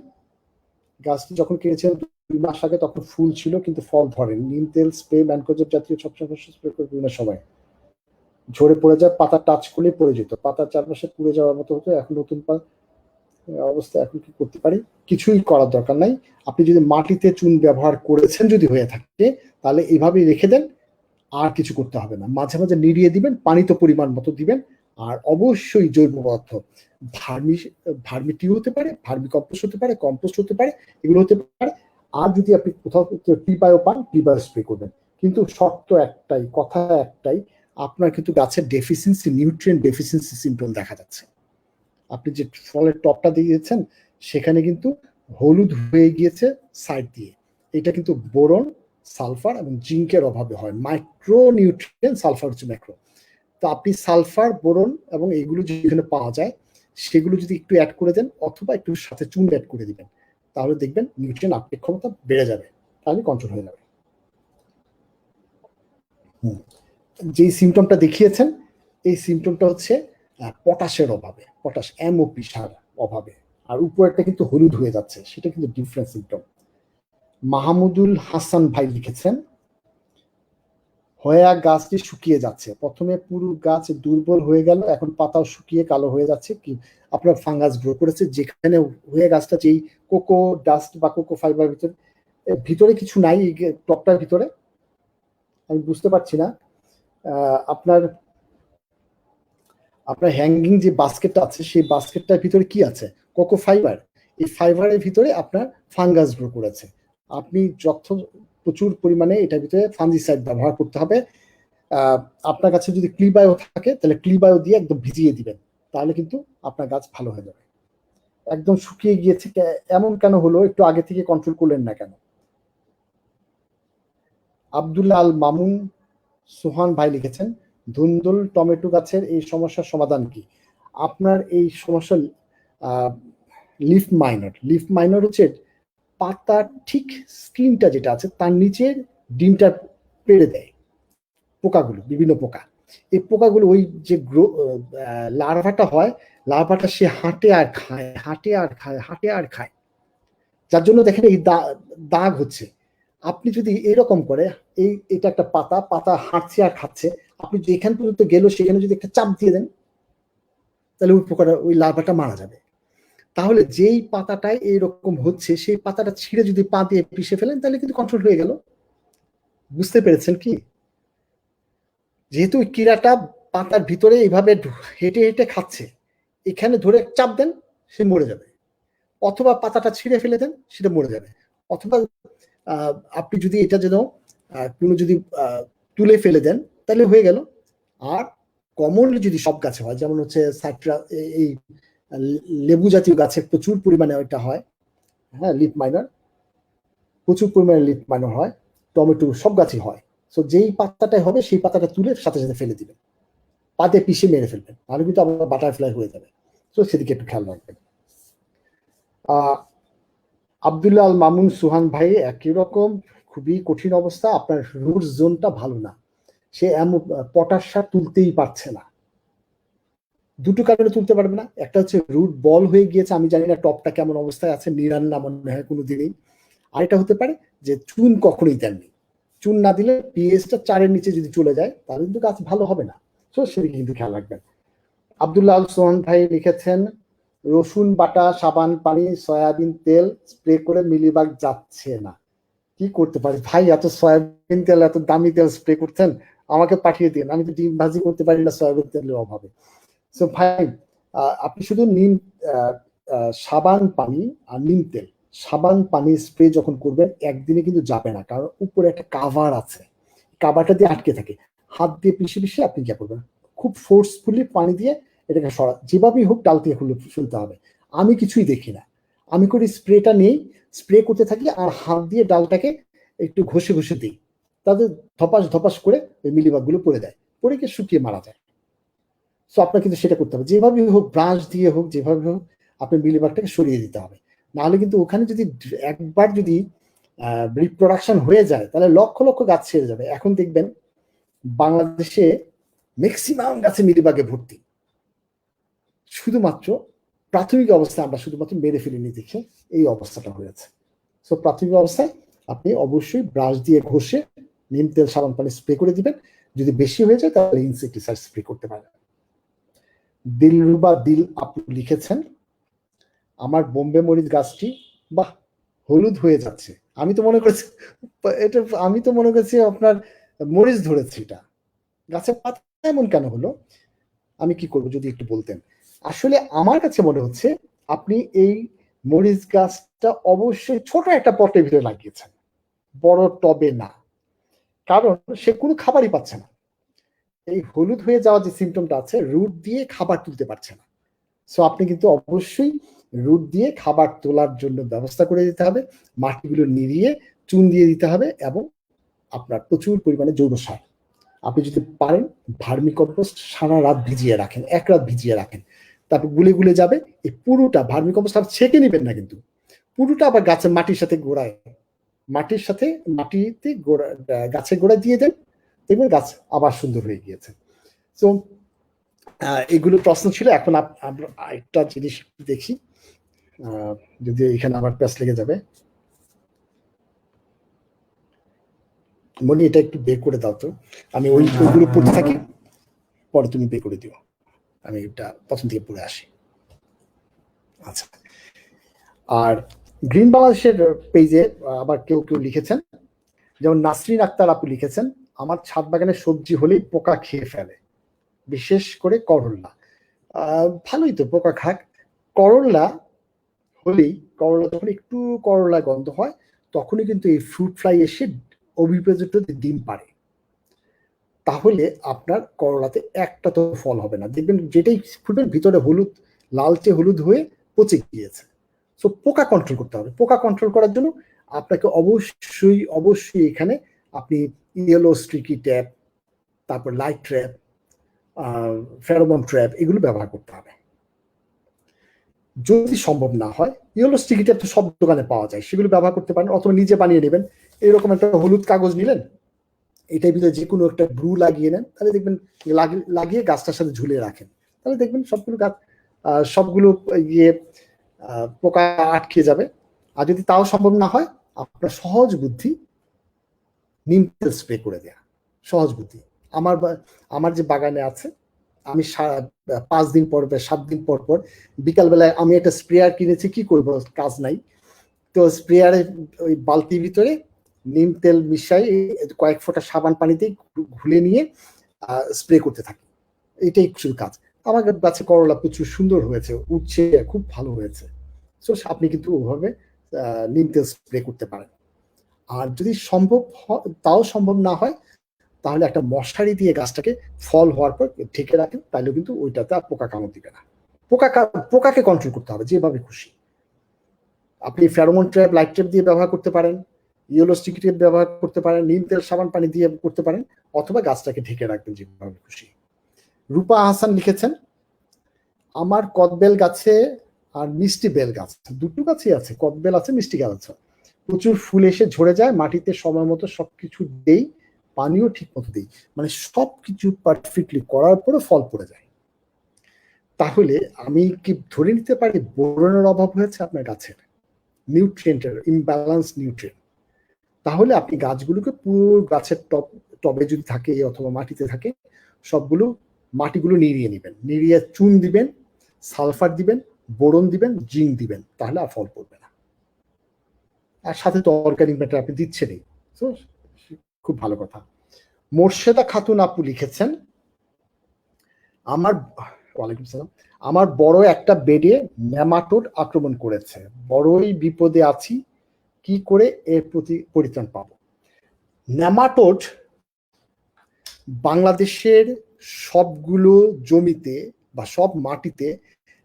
গাছটি যখন কিনেছেন 2 মাস আগে তখন ফুল ছিল কিন্তু ফল ধরেন, নিম তেল স্প্রে ম্যানকোজেব জাতীয় সবসময় স্প্রে করে বিভিন্ন সময় ঝরে পড়ে যায়, পাতা টাচ করলে পড়ে যেত, পাতার চারপাশে পুড়ে যাওয়ার মতো হতো, এখন নতুন অবস্থা, এখন কি করতে পারি? কিছুই করার দরকার নাই। আপনি যদি মাটিতে চুন ব্যবহার করেছেন যদি হয়ে থাকে, তাহলে এইভাবেই রেখে দেন, আর কিছু করতে হবে না। মাঝে মাঝে নিড়িয়ে দিবেন, পানি তো পরিমাণ মতো দিবেন, আর অবশ্যই জৈব পদার্থ, ভার্মিটিও হতে পারে, ভার্মি কম্পোস্ট হতে পারে, কম্পোস্ট হতে পারে, এগুলো হতে পারে। আর যদি আপনি কোথাও ক্লিবায়ো পান, ক্লিবায়ো স্প্রে করবেন। কিন্তু শর্ত একটাই, কথা একটাই, আপনার কিন্তু গাছের ডেফিসিয়েন্সি, নিউট্রিয়েন্ট ডেফিসিয়েন্সি সিম্পটম দেখা যাচ্ছে। আপনি যে ফলের টপটা দিয়েছেন সেখানে কিন্তু হলুদ হয়ে গিয়েছে সাইড দিয়ে, এটা কিন্তু বোরন, সালফার এবং জিঙ্কের অভাবে হয়। মাইক্রো নিউট্রিয়েন্ট, সালফার হচ্ছে ম্যাক্রো। তো আপনি সালফার, বোরন এবং এগুলো যেখানে পাওয়া যায় সেগুলো যদি একটু অ্যাড করে দেন, অথবা একটু সাথে চুন অ্যাড করে দিবেন, তাহলে দেখবেন নিউট্রিয়েন্ট আপটেক ক্ষমতা বেড়ে যাবে, তাহলে কন্ট্রোল হয়ে যাবে। যেই সিমটমটা দেখিয়েছেন, এই সিমটমটা হচ্ছে পটাশের অভাবে, পটাশ এমওপি সার অভাবে, আর উপরেরটা কিন্তু হলুদ হয়ে যাচ্ছে, সেটা কিন্তু ডিফারেন্ট সিমটম। মাহমুদুল হাসান ভাই লিখেছেন, হয়া গাছটি শুকিয়ে যাচ্ছে, প্রথমে পুরো গাছ দুর্বল হয়ে গেল, এখন পাতাও শুকিয়ে কালো হয়ে যাচ্ছে, কি আপনার ফাঙ্গাস গ্রো করেছে যেখানে হয়ে গাছটা, যেই কোকো ডাস্ট বা কোকো ফাইবার ভিতরে, ভিতরে কিছু নাই টপটার ভিতরে, আমি বুঝতে পারছি না। আপনার আপনার হ্যাঙ্গিং যে বাস্কেটটা আছে সেই বাস্কেটটার ভিতরে কি আছে? Cocoa fibre. এই ফাইবারের ভিতরে আপনার ফাঙ্গাস গ্রো করেছে। আপনি প্রচুর পরিমাণে এটার ভিতরে ফাঙ্গিসাইড ব্যবহার করতে হবে। আপনার কাছে যদি ক্লিবায়ো থাকে তাহলে ক্লিবায়ো দিয়ে একদম ভিজিয়ে দিবেন, তাহলে কিন্তু আপনার গাছ ভালো হয়ে যাবে। একদম শুকিয়ে গিয়েছে এমন কেন হলো, একটু আগে থেকে কন্ট্রোল করলেন না কেন? আব্দুল্লাহ আল মামুন সোহান ভাই লিখেছেন, ধুন্দুল টমেটো গাছের এই সমস্যার সমাধান কি? আপনার এই সমস্যা লিফ মাইনর হচ্ছে পাতার ঠিক স্কিনটা যেটা আছে তার নিচের ডিমটা পেড়ে দেয় পোকাগুলো, বিভিন্ন পোকা। এই পোকাগুলো ওই যে লার্ভাটা হয়, লার্ভাটা সে হাঁটে আর খায়, হাঁটে আর খায়, হাঁটে আর খায়, যার জন্য দেখেন এই দাগ হচ্ছে। আপনি যদি এরকম করে, এটা একটা পাতা, পাতা হাঁটছে আর খাচ্ছে, আপনি যেখান পর্যন্ত গেল সেখানে যদি একটা চাপ দিয়ে দেন, তাহলে ওই পোকাটা, ওই লার্ভাটা মারা যাবে। তাহলে যেই পাতাটায় এইরকম হচ্ছে সেই পাতাটা ছিঁড়ে যদি পা দিয়ে পিষে ফেলেন, তাহলে কিন্তু কন্ট্রোল হয়ে গেল। বুঝতে পেরেছেন কি? যেহেতু কীড়াটা পাতার ভিতরে এইভাবে হেঁটে হেঁটে খাচ্ছে, এখানে ধরে চাপ দেন, সে মরে যাবে। অথবা পাতাটা ছিঁড়ে ফেলে দেন, সেটা মরে যাবে। অথবা আপনি যদি এটা যেন কোনো যদি তুলে ফেলে দেন, তাহলে হয়ে গেল। আর কমনলি যদি সব গাছে হয়, যেমন হচ্ছে এই লেবু জাতীয় গাছে প্রচুর পরিমাণে ওইটা হয়, হ্যাঁ, লিফ মাইনার, প্রচুর পরিমাণে লিফ মাইনার হয়, টমেটো সব গাছই হয়। সো যেই পাতাটাই হবে সেই পাতাটা তুলে সাথে সাথে ফেলে দিবেন, পাতে পিষে মেরে ফেলবেন, তাহলে কিন্তু আবার বাটারফ্লাই হয়ে যাবে। তো সেদিকে একটু খেয়াল রাখবেন। আব্দুল্লাহ আল মামুন সুহান ভাই একই রকম, খুবই কঠিন অবস্থা, আপনার রুট জোনটা ভালো না, সে এমন পটাশ সার তুলতেই পারছে না। দুটো কারণে তুলতে পারবে না, একটা হচ্ছে রুট বল হয়ে গিয়েছে, আমি জানি না টপটা কেমন অবস্থায় আছে, নিরান না মনে হয় কোনোদিনই। আরেকটা হতে পারে যে চুন কখনোই দেননি, চুন না দিলে পিএইচটা 4-এর নিচে যদি চলে যায় তাহলে কিন্তু গাছ ভালো হবে না। তো সেদিকে কিন্তু খেয়াল রাখবেন। আব্দুল্লাহ আল সোহান ভাই লিখেছেন, রসুন বাটা, সাবান পানি, সয়াবিন তেল স্প্রে করে মিলিবাগ যাচ্ছে না, কি করতে পারি ভাই? এত সয়াবিন তেল, এত দামি তেল স্প্রে করছেন, আমাকে পাঠিয়ে দিন, আমি তো ডিম ভাজি করতে পারি না সয়াবিন তেলের অভাবে। সো ভাই আপনি শুধু নিম সাবান পানি আর নিম তেল, সাবান পানি স্প্রে যখন করবেন একদিনে কিন্তু যাবে না, কারণ উপরে একটা কাভার আছে, কাভারটা দিয়ে আটকে থাকে। হাত দিয়ে পিষে পিষে আপনি কি করবেন, খুব ফোর্সফুলি পানি দিয়ে এটাকে সরা, যেভাবেই হোক ডাল দিয়ে ফেলতে হবে। আমি কিছুই দেখি না, আমি করি স্প্রেটা নেই, স্প্রে করতে থাকি আর হাত দিয়ে ডালটাকে একটু ঘষে ঘষে দিই, তাদের ধপাস ধপাস করে ওই মিলিবাগ গুলো পড়ে দেয়, পড়ে গিয়ে শুকিয়ে মারা যায়। সো আপনার কিন্তু সেটা করতে হবে, যেভাবেই হোক ব্রাশ দিয়ে হোক যেভাবে হোক আপনি মিলিবাগটাকে সরিয়ে দিতে হবে। নাহলে কিন্তু ওখানে যদি একবার যদি রিপ্রোডাকশন হয়ে যায় তাহলে লক্ষ লক্ষ গাছ ছেড়ে যাবে। এখন দেখবেন বাংলাদেশে ম্যাক্সিমাম গাছে মিলিবাগে ভর্তি, শুধুমাত্র প্রাথমিক অবস্থায় আমরা শুধুমাত্র মেরে ফেলিনি দেখে এই অবস্থাটা হয়েছে। সো প্রাথমিক অবস্থায় আপনি অবশ্যই ব্রাশ দিয়ে ঘষে নিম তেল সাবান পানি স্প্রে করে দিবেন, যদি বেশি হয়ে যায় তাহলে ইনসেক্টিসাইড স্প্রে করতে পারেন। দিলরুবা দিল আপনি লিখেছেন, আমার বোম্বে মরিচ গাছটি বাহ হলুদ হয়ে যাচ্ছে, আমি তো মনে করছি এটা, আমি তো মনে করছি আপনার মরিচ ধরেছে, এটা গাছের পাতা এমন কেন হলো? আমি কি করব যদি একটু বলতেন। আসলে আমার কাছে মনে হচ্ছে আপনি এই মরিচ গাছটা অবশ্যই ছোট একটা পটের ভিতরে লাগিয়েছেন, বড় টবে না, কারণ সে কোনো খাবারই পাচ্ছে না। এই হলুদ হয়ে যাওয়া যে সিমটমটা আছে, রুট দিয়ে খাবার তুলতে পারছে না। সো আপনি কিন্তু অবশ্যই রুট দিয়ে খাবার তোলার জন্য ব্যবস্থা করে দিতে হবে, মাটিগুলো নিড়িয়ে চুন দিয়ে দিতে হবে, এবং আপনার প্রচুর পরিমাণে জৈব সার। আপনি যদি পারেন ভার্মি কম্পোস্ট সারা রাত ভিজিয়ে রাখেন, এক রাত ভিজিয়ে রাখেন, তারপর গুলে গুলে যাবে, এই পুরোটা ভার্মি কম্পোস্ট আবার ছেঁকে নেবেন না কিন্তু, পুরোটা আবার গাছের মাটির সাথে গোড়ায়, মাটির সাথে মাটিতে গোড়া গাছের গোড়ায় দিয়ে দেন, দেখবেন গাছ আবার সুন্দর হয়ে গিয়েছে। তো এগুলো প্রশ্ন ছিল। এখন আমরা একটা জিনিস দেখি, যদি এখানে আবার প্যাস লেগে যাবে। মনি এটা একটু বের করে দাও তো, আমি ওইগুলো পড়তে থাকি, পরে তুমি বের করে দিও, আমি এটা প্রথম থেকে পড়ে আসি। আচ্ছা, আর গ্রিন বাংলাদেশের পেজে আবার কেউ কেউ লিখেছেন, যেমন নাসরিন আক্তার আপু লিখেছেন, আমার ছাদ বাগানে সবজি হলেই পোকা খেয়ে ফেলে, বিশেষ করে করল্লা। ভালোই তো, পোকা খাক। করল্লা হলেই, করলা যখন একটু করলা গন্ধ হয় তখনই কিন্তু এই ফ্রুট ফ্লাই এসে অভিপ্রেত ডিম পারে, তাহলে আপনার করলাতে একটা তো ফল হবে না, দেখবেন যেটাই ফুটবে ভিতরে হলুদ, লালচে হলুদ হয়ে পচে গিয়েছে। সো পোকা কন্ট্রোল করতে হবে, পোকা কন্ট্রোল করার জন্য আপনাকে অবশ্যই অবশ্যই এখানে আপনি ইয়েলো স্ট্রিকি ট্যাপ, তারপর লাইট ট্র্যাপ, ফেরোমন ট্র্যাপ এগুলো ব্যবহার করতে হবে। যদি সম্ভব না হয়, ইয়েলো স্টিকি ট্যাপ তো সব দোকানে পাওয়া যায়, সেগুলো ব্যবহার করতে পারেন, অথবা নিজে বানিয়ে নেবেন। এরকম একটা হলুদ কাগজ নিলেন, এটার ভিতরে যে কোনো একটা গ্লু লাগিয়ে নেন, তাহলে দেখবেন লাগিয়ে গাছটার সাথে ঝুলিয়ে রাখেন, তাহলে দেখবেন সবগুলো গাছ সবগুলো ইয়ে পোকা আটকে যাবে। আর যদি তাও সম্ভব না হয়, আপনার সহজ বুদ্ধি নিম তেল স্প্রে করে দেয়া, সহজ বুদ্ধি। আমার যে বাগানে আছে, আমি 5 দিন পর 7 দিন পর পর বিকালবেলায় আমি একটা স্প্রেয়ার কিনেছি, কি করব কাজ নাই, তো স্প্রেয়ারে ওই বালতির ভিতরে নিম তেল মিশাই কয়েক ফোঁটা সাবান পানিতে ঘুলে নিয়ে স্প্রে করতে থাকি, এটাই শুধু কাজ। আমার গাছে করলা প্রচুর সুন্দর হয়েছে, উঠছে, খুব ভালো হয়েছে। সো আপনি কিন্তু ওভাবে নিম তেল স্প্রে করতে পারেন। আর যদি সম্ভব তাও সম্ভব না হয়, তাহলে একটা মশারি দিয়ে গাছটাকে ফল হওয়ার পর ঢেকে রাখেন, তাহলেও কিন্তু ওইটাতে আর পোকা কামড় দিবে না। পোকাকে কন্ট্রোল করতে হবে যেভাবে খুশি। আপনি ফেরোমন ট্র্যাপ, লাইট ট্র্যাপ দিয়ে ব্যবহার করতে পারেন, ইয়েলো স্টিকি ট্যাপ ব্যবহার করতে পারেন, নিম তেল সাবান পানি দিয়ে করতে পারেন, অথবা গাছটাকে ঢেকে রাখবেন যেভাবে খুশি। রূপা আহসান লিখেছেন, আমার কদবেল গাছে আর মিষ্টি বেল গাছ, দুটো গাছই আছে, কদবেল আছে, মিষ্টি গাছ আছে, প্রচুর ফুল এসে ঝরে যায়, মাটিতে সময় মতো সবকিছু দেই, পানিও ঠিক মতো দিই, মানে সবকিছু পারফেক্টলি করার পরে ফল পড়ে যায়। তাহলে আমি কি ধরে নিতে পারি বোরনের অভাব হয়েছে আপনার গাছের, নিউট্রিয়েন্টের ইমব্যালেন্স নিউট্রিয়েন্ট? তাহলে আপনি গাছগুলোকে পুরো গাছের টবে যদি থাকে অথবা মাটিতে থাকে, সবগুলো মাটিগুলো নিড়িয়ে নেবেন, নিড়িয়ে চুন দিবেন, সালফার দিবেন, বোরন দিবেন, জিঙ্ক দিবেন, তাহলে আর ফল পড়বে না। আর সাথে তো অর্গানিক ম্যাটার আপনি দিচ্ছেনই, তো খুব ভালো কথা। মোর্শেদা খাতুন আপু লিখেছেন, ওয়ালাইকুম সালাম, আমার বড় একটা বেডে নেমাটোড আক্রমণ করেছে, বড়ই বিপদে আছি, কি করে এর প্রতি পরিত্রাণ পাবো? নেমাটোড বাংলাদেশের সবগুলো জমিতে বা সব মাটিতে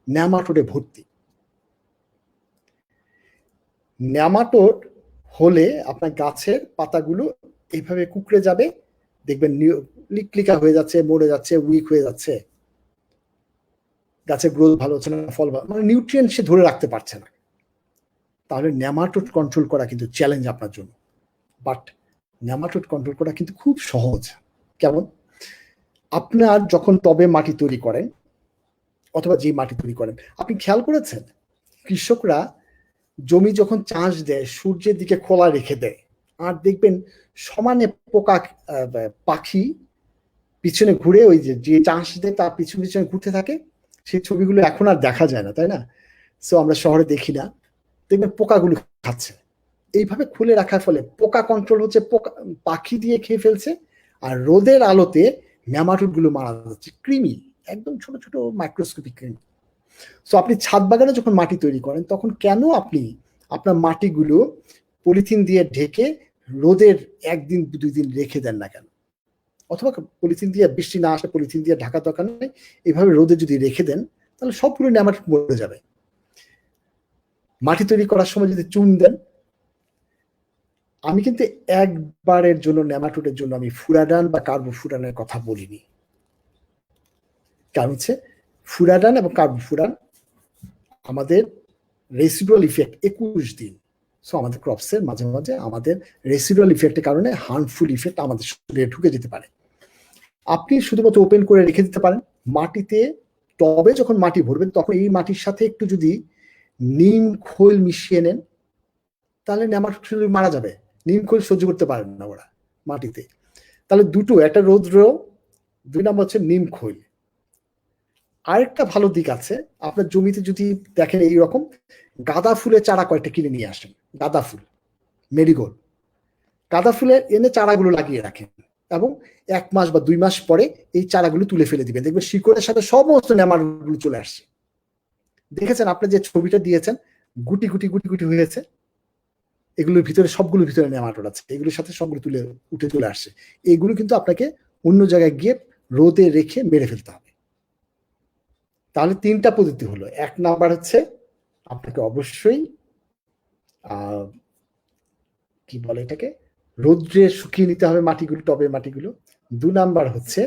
নেমাটোডে ভর্তি। নেমাটোড হলে আপনার গাছের পাতাগুলো এইভাবে কুকড়ে যাবে, দেখবেন লিকলিকা হয়ে যাচ্ছে, মরে যাচ্ছে, উইক হয়ে যাচ্ছে, গাছের গ্রোথ ভালো হচ্ছে না, ফল মানে নিউট্রিয়েন্ট সে ধরে রাখতে পারছে না। তাহলে নেমাটোড কন্ট্রোল করা কিন্তু চ্যালেঞ্জ আপনার জন্য। বাট নেমাটোড কন্ট্রোল করা কিন্তু খুব সহজ। কেমন? আপনার যখন টবে মাটি তৈরি করেন অথবা যে মাটি তৈরি করেন, আপনি খেয়াল করেছেন কৃষকরা জমি যখন চাষ দেয় সূর্যের দিকে খোলা রেখে দেয়, আর দেখবেন সমানে পোকা পাখি পিছনে ঘুরে ওই যে চাষ দেয় তার পিছনে ঘুরতে থাকে। সেই ছবিগুলো এখন আর দেখা যায় না, তাই না? সো আমরা শহরে দেখি না, দেখবেন পোকাগুলো খাচ্ছে। এইভাবে খুলে রাখার ফলে পোকা কন্ট্রোল হচ্ছে, পোকা পাখি দিয়ে খেয়ে ফেলছে, আর রোদের আলোতে নেমাটোড গুলো মারা যাচ্ছে। কৃমি, একদম ছোট ছোট মাইক্রোস্কোপিক কৃমি। সো আপনি ছাদ বাগানে যখন মাটি তৈরি করেন তখন কেন আপনি আপনার মাটিগুলো পলিথিন দিয়ে ঢেকে রোদের 1 দিন 2 দিন রেখে দেন না কেন? অথবা পলিথিন দিয়ে, বৃষ্টি না আসে পলিথিন দিয়ে ঢাকা দরকার নেই, এভাবে রোদে যদি রেখে দেন তাহলে সবগুলো নেমাটোড মরে যাবে। মাটি তৈরি করার সময় যদি চুন দেন, আমি কিন্তু একবারের জন্য নেমাটোডের জন্য আমি ফুরাডান বা কার্বোফুরানের কথা বলিনি। কারণ হচ্ছে ফুরাডান এবং কার্বোফুরান আমাদের রেসিডুয়াল ইফেক্ট 21 দিন। সো আমাদের ক্রপসের মাঝে মাঝে আমাদের রেসিডুয়াল ইফেক্টের কারণে হার্মফুল ইফেক্ট আমাদের শরীরে ঢুকে যেতে পারে। আপনি শুধুমাত্র ওপেন করে রেখে দিতে পারেন। মাটিতে, টবে যখন মাটি ভরবেন তখন এই মাটির সাথে একটু যদি নিম খৈল মিশিয়ে নেন তাহলে নেমাটোড মারা যাবে। নিম খৈল সহ্য করতে পারেন না ওরা মাটিতে। তাহলে দুটো, একটা রৌদ্র, 2 নম্বর হচ্ছে নিম খৈল। আরেকটা ভালো দিক আছে, আপনার জমিতে যদি দেখেন এইরকম গাঁদা ফুলের চারা কয়েকটা কিনে নিয়ে আসেন, গাঁদা ফুল, মেরিগোল্ড, গাঁদা ফুলের এনে চারাগুলো লাগিয়ে রাখেন এবং 1 মাস বা 2 মাস পরে এই চারাগুলো তুলে ফেলে দিবেন, দেখবেন শিকড়ের সাথে সমস্ত নেমাটোডগুলো চলে আসছে। দেখেছেন আপনি যে ছবিটা দিয়েছেন, গুটি গুটি গুটি গুটি হয়েছে, এগুলোর ভিতরে সবগুলোর ভিতরে নেমাটোড আছে, এগুলোর সাথে সবগুলো তুলে উঠে চলে আসছে। এগুলো কিন্তু আপনাকে অন্য জায়গায় গিয়ে রোদে রেখে মেরে ফেলতে হবে। তাহলে 3টা পদ্ধতি হলো। 1 নাম্বার হচ্ছে আপনাকে অবশ্যই কি বলে এটাকে, রোদ্রে শুকিয়ে নিতে হবে মাটিগুলো, টবের মাটিগুলো। 2 নাম্বার হচ্ছে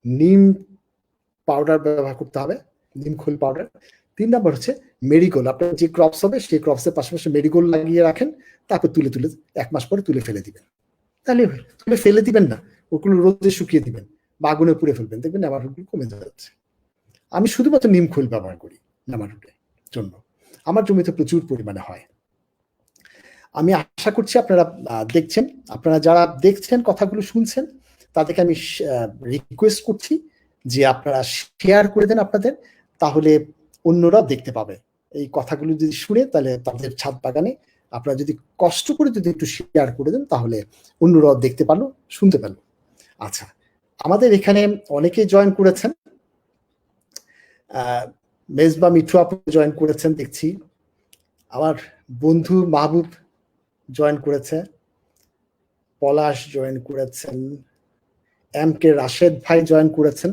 নিম পাউডার ব্যবহার করতে হবে, নিম খৈল পাউডার। 3 নাম্বার হচ্ছে মেরিগোল্ড, আপনার যে ক্রপস হবে সেই ক্রপসের পাশাপাশি মেরিগোল্ড লাগিয়ে রাখেন, তারপর তুলে 1 মাস পরে তুলে ফেলে দিবেন। তাহলে তুলে ফেলে দিবেন না, ওগুলো রোদে শুকিয়ে দিবেন বা আগুনে পুড়ে ফেলবেন, দেখবেন নেমাটোড কমে যাচ্ছে। আমি শুধুমাত্র নিম খৈল ব্যবহার করি নেমাটোডের জন্য, আমার জমিতে প্রচুর পরিমাণে হয়। আমি আশা করছি আপনারা দেখছেন, আপনারা যারা দেখছেন কথাগুলো শুনছেন তাদেরকে আমি রিকোয়েস্ট করছি যে আপনারা শেয়ার করে দেন আপনাদের, তাহলে অন্যরা দেখতে পাবে। এই কথাগুলো যদি শুনে তাহলে তাদের ছাদ বাগানে আপনারা যদি কষ্ট করে যদি একটু শেয়ার করে দেন তাহলে অন্যরাও দেখতে পারলো, শুনতে পারলো। আচ্ছা, আমাদের এখানে অনেকেই জয়েন করেছেন, মেজবা মিঠু আপু জয়েন করেছেন দেখছি, আমার বন্ধু মাহবুব জয়েন করেছে, পলাশ জয়েন করেছেন, এম কে রাশেদ ভাই জয়েন করেছেন।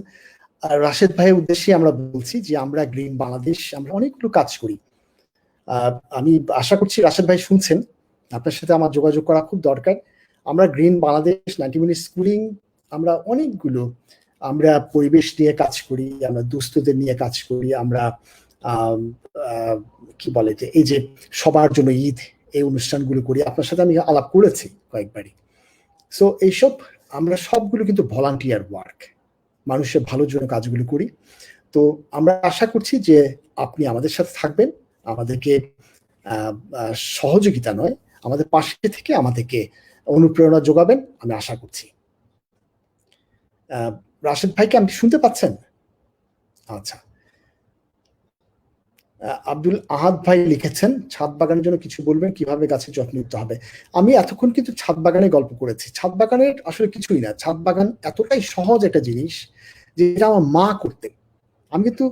আর রাশেদ ভাইয়ের উদ্দেশ্যে আমরা বলছি যে আমরা গ্রিন বাংলাদেশ, আমরা অনেকগুলো কাজ করি। আমি আশা করছি রাশেদ ভাই শুনছেন, আপনার সাথে আমার যোগাযোগ করা খুব দরকার। আমরা গ্রিন বাংলাদেশ, 90 মিনিট স্কুলিং, আমরা অনেকগুলো, আমরা পরিবেশ নিয়ে কাজ করি, আমরা দুস্থদের নিয়ে কাজ করি, আমরা কি বলে যে এই যে সবার জন্য ঈদ, এই অনুষ্ঠানগুলো করি। আপনার সাথে আমি আলাপ করেছি কয়েকবারই। সো এইসব আমরা সবগুলো কিন্তু ভলান্টিয়ার ওয়ার্ক, মানুষের ভালোর জন্য কাজগুলো করি। তো আমরা আশা করছি যে আপনি আমাদের সাথে থাকবেন, আমাদেরকে সহযোগিতা নয়, আমাদের পাশে থেকে আমাদেরকে অনুপ্রেরণা যোগাবেন, আমি আশা করছি। রাশেদ ভাইকে আপনি শুনতে পাচ্ছেন? আচ্ছা, আব্দুল আহাদ ভাই লিখেছেন, ছাদ বাগানের জন্য কিছু বলবেন, কিভাবে গাছের যত্ন নিতে হবে। আমি এতক্ষণ কিন্তু ছাদ বাগানে গল্প করেছি। ছাদ বাগানের আসলে কিছুই না, ছাদ বাগান এতটাই সহজ একটা জিনিস যেটা আমার মা করতেন। আমি কিন্তু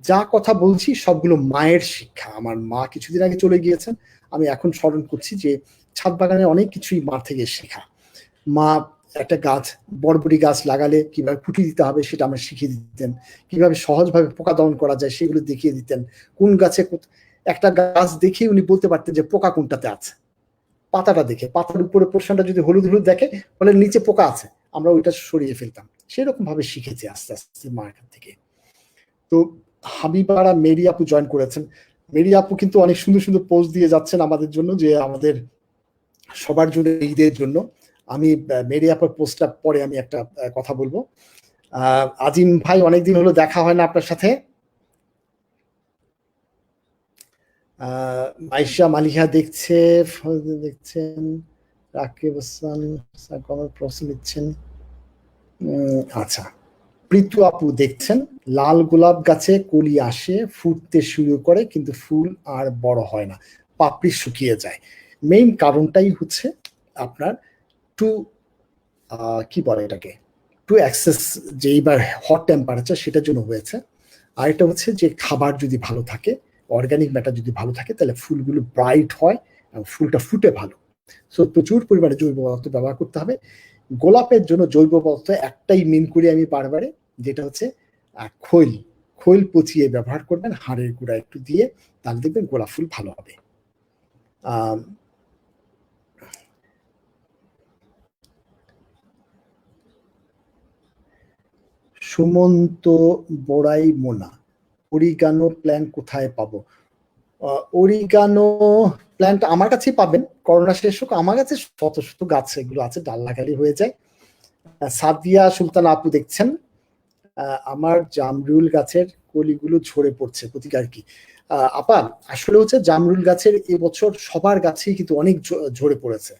যা কথা বলছি সবগুলো মায়ের শিক্ষা। আমার মা কিছুদিন আগে চলে গিয়েছেন, আমি এখন স্মরণ করছি যে ছাদ বাগানে অনেক কিছুই মা থেকে শেখা। মা একটা গাছ, বরবটি গাছ লাগালে কিভাবে খুঁটি দিতে হবে সেটা আমার শিখিয়ে দিতেন, কিভাবে সহজভাবে পোকা দমন করা যায় সেগুলো দেখিয়ে দিতেন, কোন গাছে একটা গাছ দেখে উনি বলতে পারতেন যে পোকা কোনটাতে আছে, পাতাটা দেখে, পাতার উপরে পোর্শনটা যদি হলুদ হলুদ দেখে বলে নিচে পোকা আছে, আমরা ওইটা সরিয়ে ফেলতাম। সেরকম ভাবে শিখেছি আস্তে আস্তে মার কাছ থেকে। তো হাবিবারা মেরি আপু জয়েন করেছেন। মেরি আপু কিন্তু অনেক সুন্দর সুন্দর পোস্ট দিয়ে যাচ্ছেন আমাদের জন্য, যে আমাদের সবার জন্য ঈদের জন্য। আমি মেরি আপুর পোস্টটা পরে আমি একটা কথা বলবো। আজিম ভাই, অনেকদিন হলো দেখা হয় না আপনার সাথে। মাইশা মালিহা দেখছেন, রাকিব হাসান প্রশ্ন দিচ্ছেন। আচ্ছা, প্রীতু আপু দেখছেন, লাল গোলাপ গাছে কলি আসে, ফুটতে শুরু করে কিন্তু ফুল আর বড় হয় না, পাপড়ি শুকিয়ে যায়। মেইন কারণটাই হচ্ছে আপনার টু কি বলে এটাকে, টু অ্যাক্সেস, যে এইবার হট টেম্পারেচার সেটার জন্য হয়েছে। আর এটা হচ্ছে যে খাবার যদি ভালো থাকে, অর্গানিক ম্যাটার যদি ভালো থাকে, তাহলে ফুলগুলো ব্রাইট হয় এবং ফুলটা ফুটে ভালো। সো প্রচুর পরিমাণে জৈব পদার্থ ব্যবহার করতে হবে। গোলাপের জন্য জৈব পদার্থ একটাই মেন করি আমি বারবারে, যেটা হচ্ছে খৈল। খৈল পচিয়ে ব্যবহার করবেন, হাড়ের গুঁড়া একটু দিয়ে, তাহলে দেখবেন গোলাপ ফুল ভালো হবে। সুমন্ত বড়াই মোনা, অরিগানো প্ল্যান্ট কোথায় পাবো? অরিগানো প্ল্যান্ট আমার কাছেই পাবেন, করোনা শেষ হোক, আমার কাছে শত শত গাছ এগুলো আছে, ডাল লাগালি হয়ে যায়। সাদিয়া সুলতান আপু দেখছেন, আমার জামরুল গাছের কলিগুলো ঝরে পড়ছে, প্রতিকার কি? আপা, আসলে হচ্ছে জামরুল গাছের এবছর সবার গাছেই কিন্তু অনেক ঝরে পড়েছে।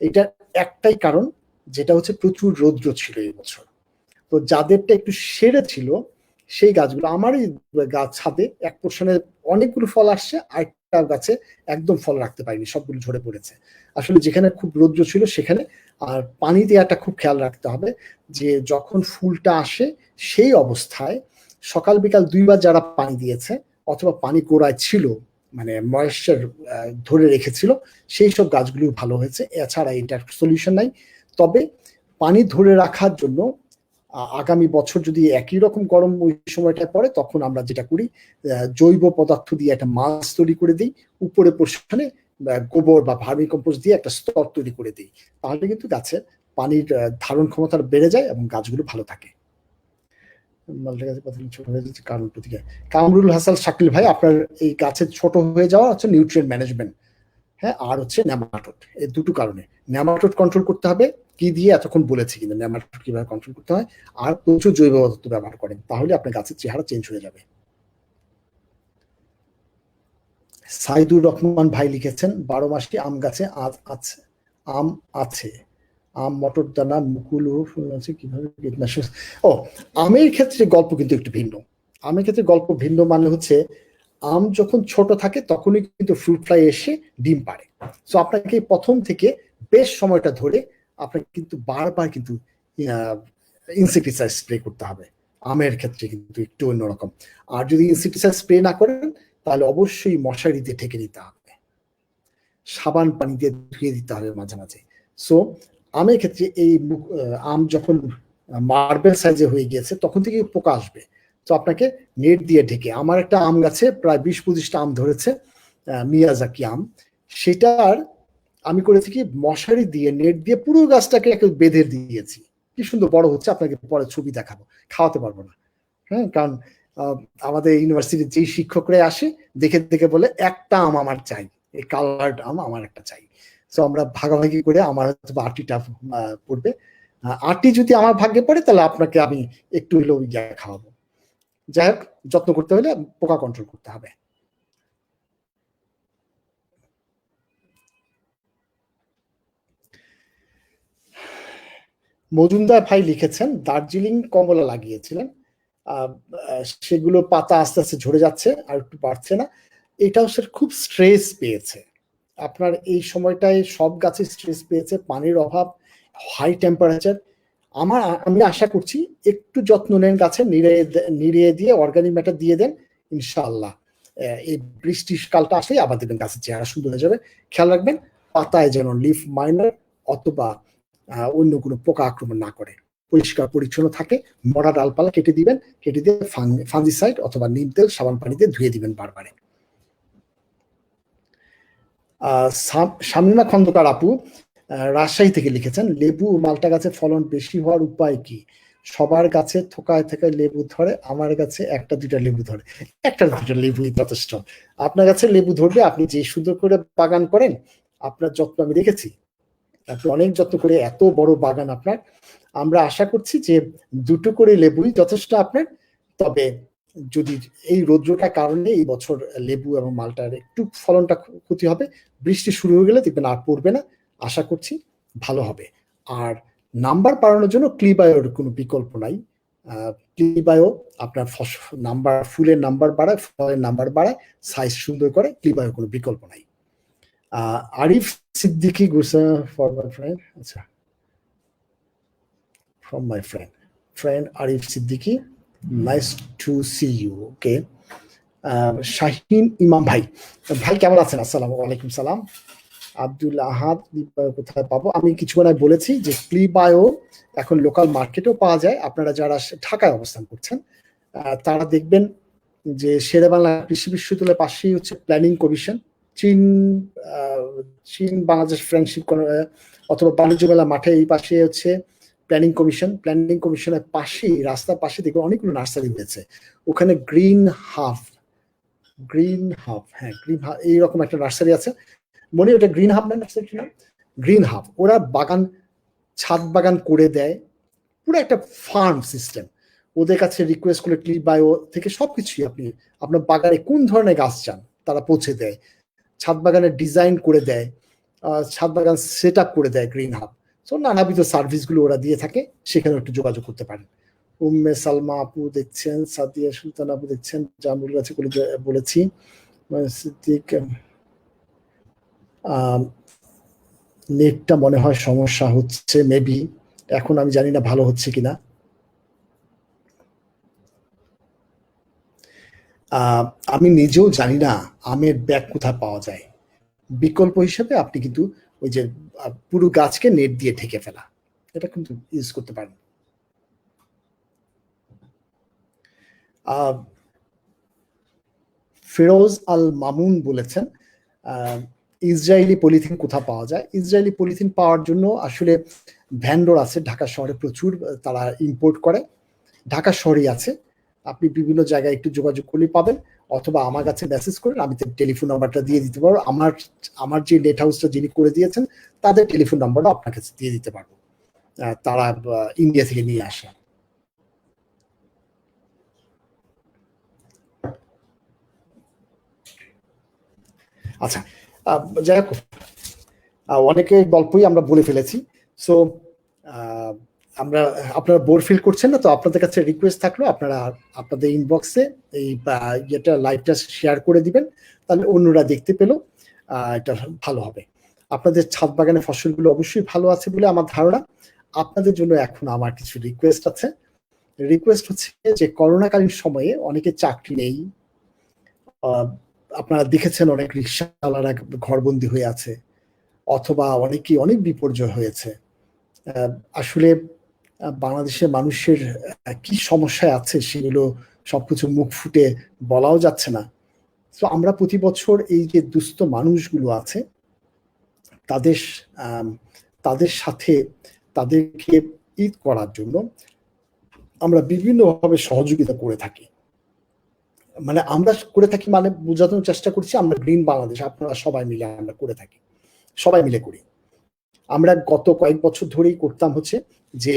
এটার একটাই কারণ, যেটা হচ্ছে প্রচুর রৌদ্র ছিল এই বছর। তো যাদেরটা একটু সেরে ছিল সেই গাছগুলো, আমারই গাছ ছাদে এক পোর্শনে অনেকগুলো ফল আসছে, আরেকটা গাছে একদম ফল রাখতে পারিনি, সবগুলো ঝরে পড়েছে। আসলে যেখানে খুব রৌদ্র ছিল সেখানে। আর পানি দেওয়াটা খুব খেয়াল রাখতে হবে, যে যখন ফুলটা আসে সেই অবস্থায় সকাল বিকাল দুইবার যারা পানি দিয়েছে অথবা পানি গোড়ায় ছিল, মানে ময়েশ্চার ধরে রেখেছিল, সেই সব গাছগুলো ভালো হয়েছে। এছাড়া এটার সলিউশন নাই। তবে পানি ধরে রাখার জন্য আগামী বছর যদি একই রকম গরম ওই সময়টায় পড়ে, তখন আমরা যেটা করি, জৈব পদার্থ দিয়ে একটা মাছ তৈরি করে দিই, উপরে পোর্শনে গোবর বা ভার্মি কম্পোস্ট দিয়ে একটা স্তর তৈরি করে দিই, তাহলে কিন্তু গাছের পানির ধারণ ক্ষমতা বেড়ে যায় এবং গাছগুলো ভালো থাকে। ছোট হয়ে যাচ্ছে কারণ প্রতিকার। কামরুল হাসান শাকিল ভাই, আপনার এই গাছের ছোট হয়ে যাওয়া হচ্ছে নিউট্রিয়েন্ট ম্যানেজমেন্ট। হ্যাঁ, আর হচ্ছে নেমাটোড, এই দুটো কারণে। নেমাটোড কন্ট্রোল করতে হবে কি দিয়ে, এতক্ষণ বলেছি কিন্তু নেমাটোড কিভাবে কন্ট্রোল করতে হয়, আর প্রচুর জৈব পদার্থ ব্যবহার করেন, তাহলে আপনার গাছের চেহারা চেঞ্জ হয়ে যাবে। সাইদুর রহমান ভাই লিখেছেন, 12 মাসি আম গাছে আছে, আম আছে, আম মটর দানা মুকুল আছে, কিভাবে কীটনাশক। ও, আমের ক্ষেত্রে গল্প কিন্তু একটু ভিন্ন। আমের ক্ষেত্রে গল্প ভিন্ন মানে হচ্ছে, আম যখন ছোট থাকে তখনই কিন্তু ফ্রুট ফ্লাই এসে ডিম পাড়ে। সো আপনাকে প্রথম থেকে বেশ সময়টা ধরে আপনাকে কিন্তু বারবার কিন্তু ইনসেকটিসাইড স্প্রে করতে হবে। আমের ক্ষেত্রে কিন্তু একটু অন্যরকম। আর যদি ইনসেকটিসাইড স্প্রে না করেন, তাহলে অবশ্যই মশারি দিয়ে ঢেকে দিতে হবে, সাবান পানি দিয়ে ধুয়ে দিতে হবে মাঝে মাঝে। সো আমের ক্ষেত্রে এই আম যখন মার্বেল সাইজে হয়ে গিয়েছে তখন থেকে পোকা আসবে। তো আপনাকে নেট দিয়ে ঢেকে, আমার একটা আম গাছে প্রায় 20-25টা আম ধরেছে, মিয়াজাকি আম, সেটার আমি করেছি কি, মশারি দিয়ে নেট দিয়ে পুরো গাছটাকে বেঁধে দিয়েছি। কি সুন্দর বড় হচ্ছে, আপনাকে পরে ছবি দেখাবো, খাওয়াতে পারবো না। হ্যাঁ, কারণ আমাদের ইউনিভার্সিটির যেই শিক্ষকরা আসে দেখে দেখে বলে একটা আম আমার চাই, এই কালার্ড আম আমার একটা চাই। তো আমরা ভাগাভাগি করে, আমার হয়তো 8টা পড়বে, 8টি যদি আমার ভাগ্যে পড়ে তাহলে আপনাকে আমি একটু হলেও খাওয়াবো। যাই হোক, যত্ন করতে হলে পোকা কন্ট্রোল করতে হবে। মজুমদার ভাই লিখেছেন, দার্জিলিং কমলা লাগিয়েছিলেন, সেগুলো পাতা আস্তে আস্তে ঝরে যাচ্ছে আর একটু বাড়ছে না। এটা হচ্ছে খুব স্ট্রেস পেয়েছে। আপনার এই সময়টায় সব গাছে স্ট্রেস পেয়েছে, পানির অভাব, হাই টেম্পারেচার। আমি আশা করছি একটু যত্ন নেন গাছে, নিড়িয়ে দিয়ে অর্গানিক ম্যাটার দিয়ে দেন, ইনশাআল্লাহ এই বৃষ্টির কালটা আসলেই আবার দেবেন, গাছের চেহারা সুন্দর হয়ে যাবে। খেয়াল রাখবেন পাতায় যেন লিফ মাইনার অথবা অন্য কোনো পোকা আক্রমণ না করে, পরিষ্কার পরিচ্ছন্ন থাকে। মরা ডালপালা কেটে দিবেন, কেটে দিয়ে ফাঙ্গিসাইড অথবা নিম তেল সাবান পানিতে ধুয়ে দিবেন বারবারে। শামিমা খন্দকার আপু রাজশাহী থেকে লিখেছেন, লেবু ও মালটা গাছের ফলন বেশি হওয়ার উপায় কি? সবার গাছে থোকায় থোকায় লেবু ধরে, আমার গাছে একটা দুইটা লেবু ধরে। একটা দুইটা লেবুই যথেষ্ট। আপনার গাছে লেবু ধরবে, আপনি যে সুন্দর করে বাগান করেন, আপনার যত্ন আমি দেখেছি, আপনি অনেক যত্ন করে এত বড় বাগান আপনার। আমরা আশা করছি যে দুটো করে লেবুই যথেষ্ট আপনার। তবে যদি এই রৌদ্রটার কারণে এই বছর লেবু এবং মালটার একটু ফলনটা ক্ষতি হবে, বৃষ্টি শুরু হয়ে গেলে দেখবেন আর পড়বে না, আশা করছি ভালো হবে। আর নাম্বার বাড়ানোর জন্য ক্লিবায়োর কোনো বিকল্প নাই। ক্লিবায়ো আপনার নাম্বার, ফুলের নাম্বার বাড়ায়, ফলের নাম্বার বাড়ায়, সাইজ সুন্দর করে, ক্লিবায়োর কোনো বিকল্প নাই। Arif Siddiqui for my friend, আচ্ছা, from my friend Arif Siddiqui, nice to see you. Okay, Shahin Imam ভাই, ভাই কেমন আছেন? আসসালামু আলাইকুম। সালাম। আব্দুল আহাদ, কোথায় পাবো? আমি কিছুক্ষণ আগে বলেছি যে ক্লিবায়ো এখন লোকাল মার্কেটেও পাওয়া যায়। আপনারা যারা ঢাকায় অবস্থান করছেন তারা দেখবেন যে শেরেবাংলা কৃষি বিশ্ববিদ্যালয়ের পাশেই হচ্ছে প্ল্যানিং কমিশন, চীন বাংলাদেশ ফ্রেন্ডশিপ অথবা বাণিজ্য মেলা মাঠে এই পাশে হচ্ছে প্ল্যানিং কমিশনের পাশেই, রাস্তার পাশে দেখবেন অনেকগুলো নার্সারি রয়েছে। ওখানে গ্রিন হাব, হ্যাঁ গ্রিন হাব এইরকম একটা নার্সারি আছে, মনে ওটা গ্রিন হাব না নার্সারি না, গ্রিন হাব। ওরা বাগান, ছাদ বাগান করে দেয়, পুরো একটা ফার্ম সিস্টেম। ওদের কাছে রিকোয়েস্ট করলে ক্লিবায়ো থেকে সবকিছুই আপনি আপনার বাগানে কোন ধরনের গাছ চান তারা পৌঁছে দেয়, ছাদ বাগানের ডিজাইন করে দেয়, ছাদ বাগান সেট আপ করে দেয় গ্রিন হাব। তো নানাবিধ সার্ভিসগুলো ওরা দিয়ে থাকে, সেখানে একটু যোগাযোগ করতে পারেন। উম্মে সালমা আপু দেখছেন, সাদিয়া সুলতান আপু দেখছেন, জামুল গাছে বলেছি, সিদ্দিক নেটটা মনে হয় সমস্যা হচ্ছে, মেবি এখন আমি জানি না ভালো হচ্ছে কিনা। আমি নিজেও জানি না আমের ব্যাগ কোথায় পাওয়া যায়। বিকল্প হিসেবে আপনি কিন্তু ওই যে পুরো গাছকে নেট দিয়ে ঢেকে ফেলা, এটা কিন্তু ইউজ করতে পারেন। ফিরোজ আল মামুন বলেছেন, ইসরায়েলি পলিথিন কোথা পাওয়া যায়? ইসরায়েলি পলিথিন পাওয়ার জন্য আসলে ভ্যান্ডর আছে ঢাকা শহরে প্রচুর, তারা ইম্পোর্ট করে, ঢাকা শহরেই আছে। আপনি বিভিন্ন জায়গায় একটু যোগাযোগ করলে পাবেন, অথবা আমার কাছে মেসেজ করেন, আমি টেলিফোন নাম্বারটা দিয়ে দিতে পারবো। আমার যে নেট হাউসটা যিনি করে দিয়েছেন তাদের টেলিফোন নাম্বারটা আপনার কাছে দিয়ে দিতে পারবো, তারা ইন্ডিয়া থেকে নিয়ে আসে। আচ্ছা, যাই হোক, অনেকে গল্পই আমরা বলে ফেলেছি। সো আমরা, আপনারা বোর ফিল করছেন না তো? আপনাদের কাছে রিকোয়েস্ট থাকলো আপনারা আপনাদের ইনবক্সে এই ইয়েটা লাইভটা শেয়ার করে দিবেন, তাহলে অন্যরা দেখতে পেলো, এটা ভালো হবে। আপনাদের ছাদ বাগানের ফসলগুলো অবশ্যই ভালো আছে বলে আমার ধারণা। আপনাদের জন্য এখন আমার কিছু রিকোয়েস্ট আছে। রিকোয়েস্ট হচ্ছে যে করোনাকালীন সময়ে অনেকে চাকরি নেই, আপনারা দেখেছেন অনেক রিক্সাওয়ালারা ঘরবন্দি হয়ে আছে, অথবা অনেকেই অনেক বিপর্যয় হয়েছে। আসলে বাংলাদেশের মানুষের কি সমস্যায় আছে সেগুলো সবকিছু মুখ ফুটে বলাও যাচ্ছে না। তো আমরা প্রতি বছর এই যে দুস্থ মানুষগুলো আছে তাদের তাদের সাথে তাদেরকে ঈদ করার জন্য আমরা বিভিন্নভাবে সহযোগিতা করে থাকি। মানে আমরা করে থাকি মানে বোঝানোর চেষ্টা করছি, আমরা গ্রিন বাংলাদেশ, আপনারা সবাই মিলে আমরা করে থাকি, সবাই মিলে করি। আমরা গত কয়েক বছর ধরেই করতাম হচ্ছে যে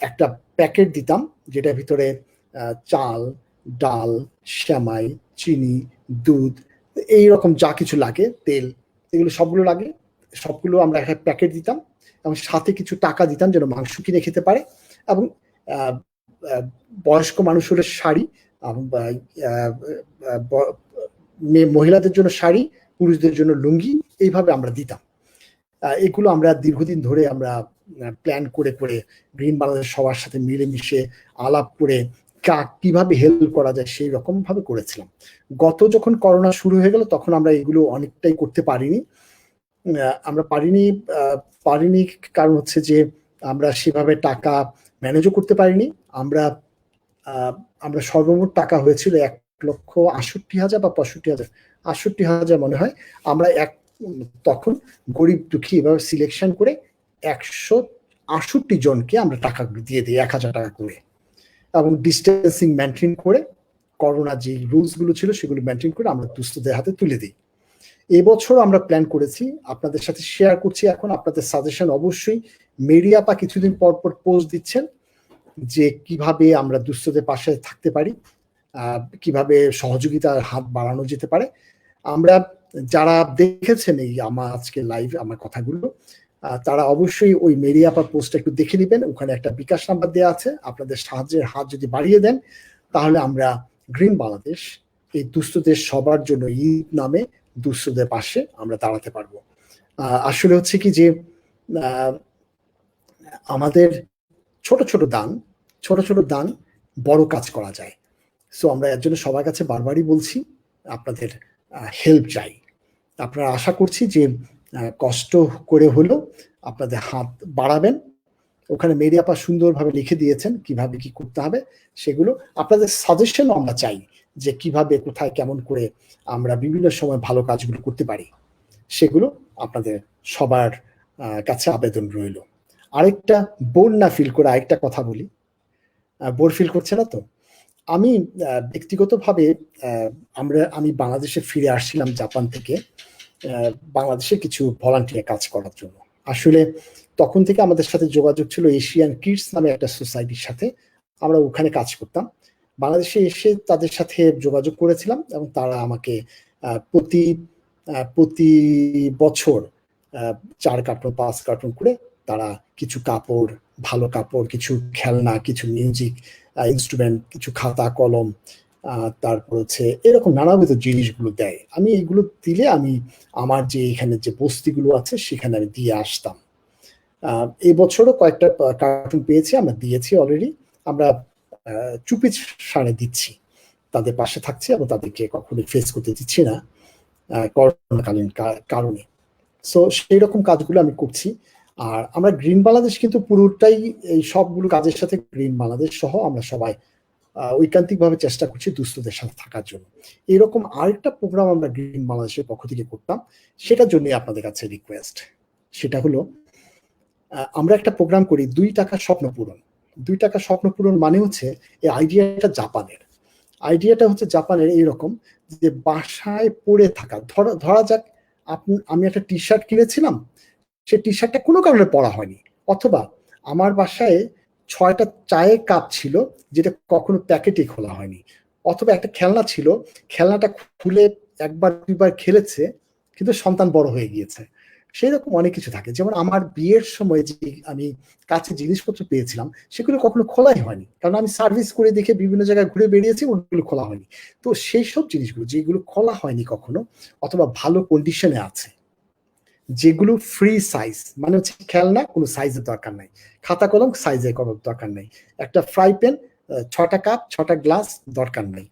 একটা প্যাকেট দিতাম যেটার ভিতরে চাল, ডাল, সেমাই, চিনি, দুধ, এইরকম যা কিছু লাগে, তেল, এগুলো সবগুলো লাগে, সবগুলো আমরা একটা প্যাকেট দিতাম এবং সাথে কিছু টাকা দিতাম যেন মাংস কিনে খেতে পারে। এবং বয়স্ক মানুষের শাড়ি, মহিলাদের জন্য শাড়ি, পুরুষদের জন্য লুঙ্গি, এইভাবে আমরা দিতাম। এগুলো আমরা দীর্ঘদিন ধরে আমরা প্ল্যান করে করে গ্রিন বাংলাদেশ সবার সাথে মিলেমিশে আলাপ করে কিভাবে হেল্প করা যায় সেই রকম ভাবে করেছিলাম। যখন করোনা শুরু হয়ে গেল তখন আমরা এগুলো অনেকটাই করতে পারিনি। আমরা পারিনি কারণ হচ্ছে যে আমরা সেভাবে টাকা ম্যানেজও করতে পারিনি। আমরা সর্বমোট টাকা হয়েছিল 1,68,000 বা 65,000, 68,000 মনে হয়। আমরা তখন গরিব দুঃখী এভাবে সিলেকশন করে 168 জনকে আমরা টাকা দিয়ে দিই 1,000 টাকা করে, এবং ডিস্টেন্সিং মেনটেন করে করোনা যে রুলস গুলো ছিল সেগুলো মেনটেন করে আমরা দুস্থদের হাতে তুলে দিই। এবছর আমরা প্ল্যান করেছি, আপনাদের সাথে শেয়ার করছি। এখন আপনাদের সাজেশন অবশ্যই। মেরিয়াপা কিছুদিন পর পর পোস্ট দিচ্ছেন যে কিভাবে আমরা দুস্থদের পাশে থাকতে পারি, কিভাবে সহযোগিতার হাত বাড়ানো যেতে পারে। আমরা যারা দেখেছেন এই আজকে লাইভ আমার কথাগুলো, তারা অবশ্যই ওই মেরিয়াপা পোস্টটা একটু দেখে নেবেন। ওখানে একটা বিকাশ নাম্বার দেওয়া আছে। আপনাদের সাহায্যের হাত যদি বাড়িয়ে দেন তাহলে আমরা গ্রিন বাংলাদেশ এই দুস্থদের সবার জন্য ঈদ নামে দুস্থদের পাশে আমরা দাঁড়াতে পারবো। আসলে হচ্ছে কি যে আমাদের ছোট ছোট দান বড় কাজ করা যায়। সো আমরা এর জন্য সবার কাছে বারবারই বলছি আপনাদের হেল্প চাই। আপনারা আশা করছি যে কষ্ট করে হলেও আপনাদের হাত বাড়াবেন। ওখানে মেরিয়াপা সুন্দরভাবে লিখে দিয়েছেন কিভাবে কি করতে হবে সেগুলো। আপনাদের সাজেশনও আমরা চাই যে কিভাবে কোথায় কেমন করে আমরা বিভিন্ন সময় ভালো কাজগুলো করতে পারি, সেগুলো আপনাদের সবার কাছে আবেদন রইল। আরেকটা বোর না ফিল করে আরেকটা কথা বলি। বোর ফিল করছে না তো? আমি ব্যক্তিগতভাবে আমি বাংলাদেশে ফিরে আসছিলাম জাপান থেকে, বাংলাদেশে কিছু ভলান্টিয়ার কাজ করার জন্য। আসলে তখন থেকে আমাদের সাথে যোগাযোগ ছিল এশিয়ান কিডস নামে একটা সোসাইটির সাথে। আমরা ওখানে কাজ করতাম। বাংলাদেশে এসে তাদের সাথে যোগাযোগ করেছিলাম এবং তারা আমাকে প্রতি বছর 4 কার্টুন 5 কার্টুন করে তারা কিছু কাপড়, ভালো কাপড়, কিছু খেলনা, কিছু মিউজিক ইনস্ট্রুমেন্ট, কিছু খাতা কলম, তারপর হচ্ছে এরকম নানাবিধ জিনিসগুলো দেয়। আমি এগুলো দিলে আমি আমার যে এখানে যে বস্তিগুলো আছে সেখানে আমি দিয়ে আসতাম। এই বছরও কয়েকটা কার্টুন পেয়েছি, আমরা দিয়েছি অলরেডি। আমরা চুপি সারে দিচ্ছি, তাদের পাশে থাকছি এবং তাদেরকে কখনোই ফেস করতে দিচ্ছি না করোনাকালীন কারণে। সো সেই রকম কাজগুলো আমি করছি। আর আমরা গ্রিন বাংলাদেশ কিন্তু পুরোটাই এই সবগুলো কাজের সাথে গ্রিন বাংলাদেশ সহ আমরা সবাই ঐকান্তিকভাবে চেষ্টা করছি দুস্থদের সাথে থাকার জন্য। এরকম আরেকটা প্রোগ্রাম আমরা গ্রিন বাংলাদেশের পক্ষ থেকে করতাম, সেটার জন্য আপনাদের কাছে রিকোয়েস্ট। সেটা হলো আমরা একটা প্রোগ্রাম করি 2 টাকা স্বপ্ন পূরণ। 2 টাকা স্বপ্ন পূরণ মানে হচ্ছে এই আইডিয়াটা হচ্ছে জাপানের এইরকম যে বাসায় পড়ে থাকা, ধরা যাক আমি একটা টি শার্ট কিনেছিলাম, সে টি শার্টটা কোনো কারণে পরা হয়নি, অথবা আমার বাসায় 6টা চায়ের কাপ ছিল যেটা কখনো প্যাকেটে খোলা হয়নি, অথবা একটা খেলনা ছিল, খেলনাটা খুলে 1-2বার খেলেছে কিন্তু সন্তান বড় হয়ে গিয়েছে। সেই রকম অনেক কিছু থাকে। যেমন আমার বিয়ের সময় যে আমি কাছে জিনিসপত্র পেয়েছিলাম সেগুলো কখনো খোলাই হয়নি, কারণ আমি সার্ভিস করে দেখে বিভিন্ন জায়গায় ঘুরে বেরিয়েছি, ওগুলো খোলা হয়নি। তো সেই সব জিনিসগুলো যেগুলো খোলা হয়নি কখনো, অথবা ভালো কন্ডিশনে আছে, যেগুলো ফ্রি সাইজ, মানে হচ্ছে খেলনা কোনো সাইজের দরকার নাই, খাতা কলম সাইজের কলম দরকার নাই, একটা ফ্রাই প্যান, 6টা কাপ 6টা গ্লাস দরকার নাই,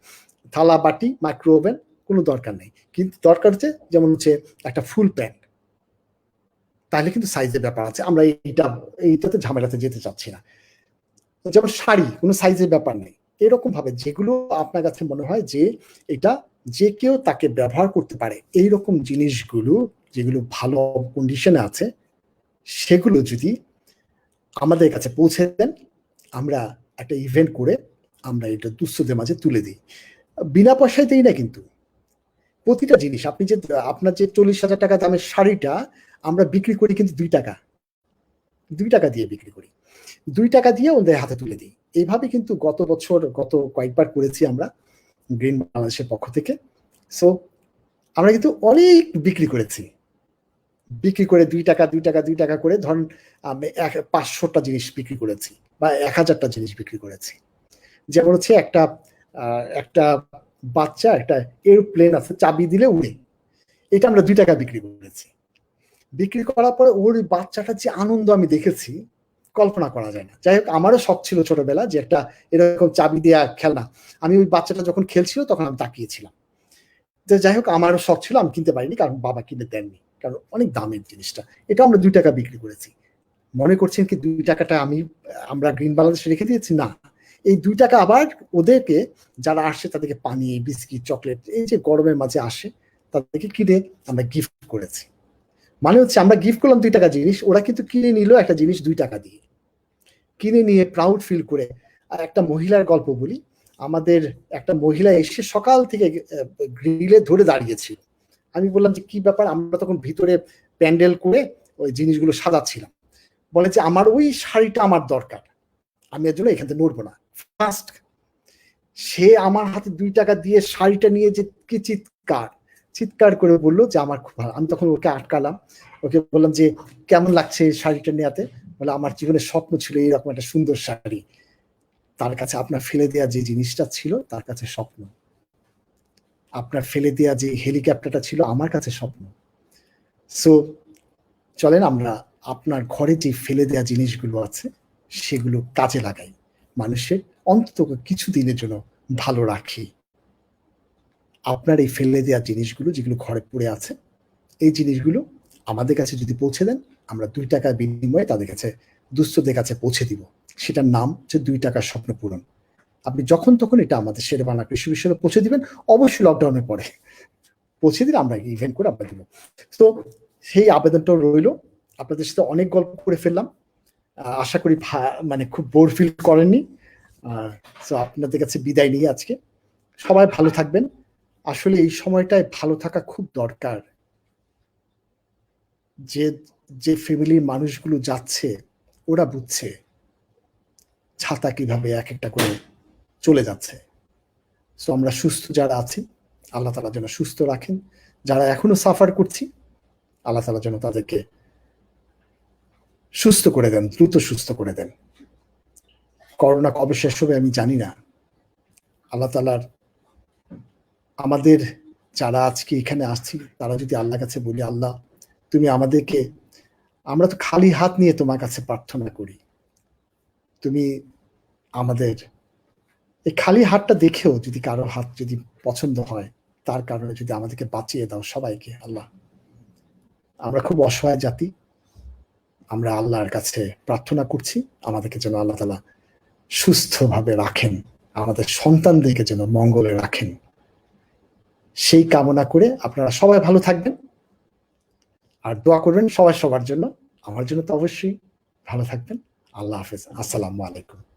থালা বাটি মাইক্রো ওভেন কোনো দরকার নেই, কিন্তু দরকার হচ্ছে যেমন হচ্ছে একটা ফুল প্যান্ট, তাহলে কিন্তু সাইজের ব্যাপার আছে। আমরা এইটাতে ঝামেলাতে যেতে চাচ্ছি না। যেমন শাড়ি কোনো সাইজের ব্যাপার নেই। এরকম ভাবে যেগুলো আপনার কাছে মনে হয় যে এটা যে কেউ তাকে ব্যবহার করতে পারে, এইরকম জিনিসগুলো যেগুলো ভালো কন্ডিশনে আছে সেগুলো যদি আমাদের কাছে পৌঁছে দেন, আমরা একটা ইভেন্ট করে আমরা এটা দুস্থদের মাঝে তুলে দিই। বিনা পয়সায় দিই না কিন্তু, প্রতিটা জিনিস আপনার যে 40,000 টাকা দামের শাড়িটা আমরা বিক্রি করি কিন্তু 2 টাকা দিয়ে বিক্রি করি, 2 টাকা দিয়ে ওদের হাতে তুলে দিই। এইভাবে কিন্তু গত কয়েকবার করেছি আমরা গ্রিন বাংলাদেশের পক্ষ থেকে। সো আমরা কিন্তু অনেক বিক্রি করে 2 টাকা করে ধরেন 500টা জিনিস বিক্রি করেছি বা 1000টা জিনিস বিক্রি করেছি। যেমন হচ্ছে একটা বাচ্চা একটা এরোপ্লেন আছে, চাবি দিলে উড়ে, এটা আমরা 2 টাকা বিক্রি করেছি। বিক্রি করার পরে ওর বাচ্চাটার যে আনন্দ আমি দেখেছি কল্পনা করা যায় না। যাই হোক, আমারও শখ ছিল ছোটবেলা যে একটা এরকম চাবি দেয়া খেলনা। আমি ওই বাচ্চাটা যখন খেলছিল তখন আমি তাকিয়েছিলাম। তো যাই হোক, আমারও শখ ছিল, আমি কিনতে পারিনি কারণ বাবা কিনে দেননি, কারণ অনেক দামের জিনিসটা। এটা আমরা 2 টাকা বিক্রি করেছি। মনে করছেন কি 2 টাকাটা আমরা গ্রিন বাংলাদেশে রেখে দিয়েছি? না, এই 2 টাকা আবার ওদেরকে, যারা আসে তাদেরকে পানি, বিস্কিট, চকলেট, এই যে গরমের মাঝে আসে তাদেরকে কিনে আমরা গিফট করেছি। মানে হচ্ছে আমরা গিফট করলাম 2 টাকা জিনিস, ওরা কিন্তু কিনে নিল একটা জিনিস 2 টাকা দিয়ে, কিনে নিয়ে প্রাউড ফিল করে। আর একটা মহিলার গল্প বলি, আমাদের একটা মহিলা এসে সকাল থেকে গ্রিলে ধরে দাঁড়িয়েছিল। আমি বললাম যে কি ব্যাপার, আমরা তখন ভিতরে প্যান্ডেল করে ওই জিনিসগুলো সাজাচ্ছিলাম। বলে যে আমার ওই শাড়িটা আমার দরকার, আমি এর জন্য এখান থেকে নড়বো না। ফার্স্ট সে আমার হাতে 2 টাকা দিয়ে শাড়িটা নিয়ে যে কি চিৎকার করে বললো যে আমার খুব ভালো। আমি তখন ওকে আটকালাম, ওকে বললাম যে কেমন লাগছে শাড়িটা নেওয়াতে? বলে আমার জীবনের স্বপ্ন ছিল এরকম একটা সুন্দর শাড়ি। তার কাছে আপনার ফেলে দেওয়া যে জিনিসটা ছিল তার কাছে স্বপ্ন, আপনার ফেলে দেওয়া যে হেলিকপ্টারটা ছিল আমার কাছে স্বপ্ন। সো চলেন আমরা আপনার ঘরে যে ফেলে দেওয়া জিনিসগুলো আছে সেগুলো কাজে লাগাই, মানুষের অন্তত কিছু দিনের জন্য ভালো রাখি। আপনার এই ফেলে দেওয়া জিনিসগুলো যেগুলো ঘরে পড়ে আছে, এই জিনিসগুলো আমাদের কাছে যদি পৌঁছে দেন, আমরা 2 টাকার বিনিময়ে তাদের কাছে, দুস্থদের কাছে পৌঁছে দিব। সেটার নাম হচ্ছে 2 টাকার স্বপ্ন পূরণ। আপনি যখন তখন এটা আমাদের শেরেবাংলা কৃষি বিশ্ববিদ্যালয়ে পৌঁছে দিবেন, অবশ্যই লকডাউনের পরে পৌঁছে দিলে আমরা ইভেন্ট করে আমরা দিব। তো সেই আবেদনটাও রইল। আপনাদের সাথে অনেক গল্প করে ফেললাম, আশা করি মানে খুব বোর ফিল করেননি। তো আপনাদের কাছে বিদায় নিয়ে আজকে সবাই ভালো থাকবেন। আসলে এই সময়টায় ভালো থাকা খুব দরকার। যে যে ফ্যামিলির মানুষগুলো যাচ্ছে ওরা বুঝছে ছাতা কিভাবে এক একটা করে চলে যাচ্ছে। সো আমরা সুস্থ যারা আছি, আল্লাহ তাআলা যেন সুস্থ রাখেন। যারা এখনো সাফার করছি, আল্লাহ তাআলা যেন তাদেরকে সুস্থ করে দেন, দ্রুত সুস্থ করে দেন। করোনা কবে শেষ হবে আমি জানি না। আল্লাহ তাআলার, আমাদের যারা আজকে এখানে আসছি তারা যদি আল্লাহর কাছে বলি, আল্লাহ তুমি আমাদেরকে, আমরা তো খালি হাত নিয়ে তোমার কাছে প্রার্থনা করি, তুমি আমাদের এই খালি হাতটা দেখেও যদি কারো হাত যদি পছন্দ হয়, তার কারণে যদি আমাদেরকে বাঁচিয়ে দাও সবাইকে। আল্লাহ, আমরা খুব অসহায় জাতি, আমরা আল্লাহর কাছে প্রার্থনা করছি আমাদেরকে যেন আল্লাহ তাআলা সুস্থভাবে রাখেন, আমাদের সন্তানদেরকে যেন মঙ্গলে রাখেন। সেই কামনা করে আপনারা সবাই ভালো থাকবেন আর দোয়া করবেন সবাই সবার জন্য। আমার জন্য তো অবশ্যই। ভালো থাকবেন। আল্লাহ হাফেজ। আসসালামু আলাইকুম।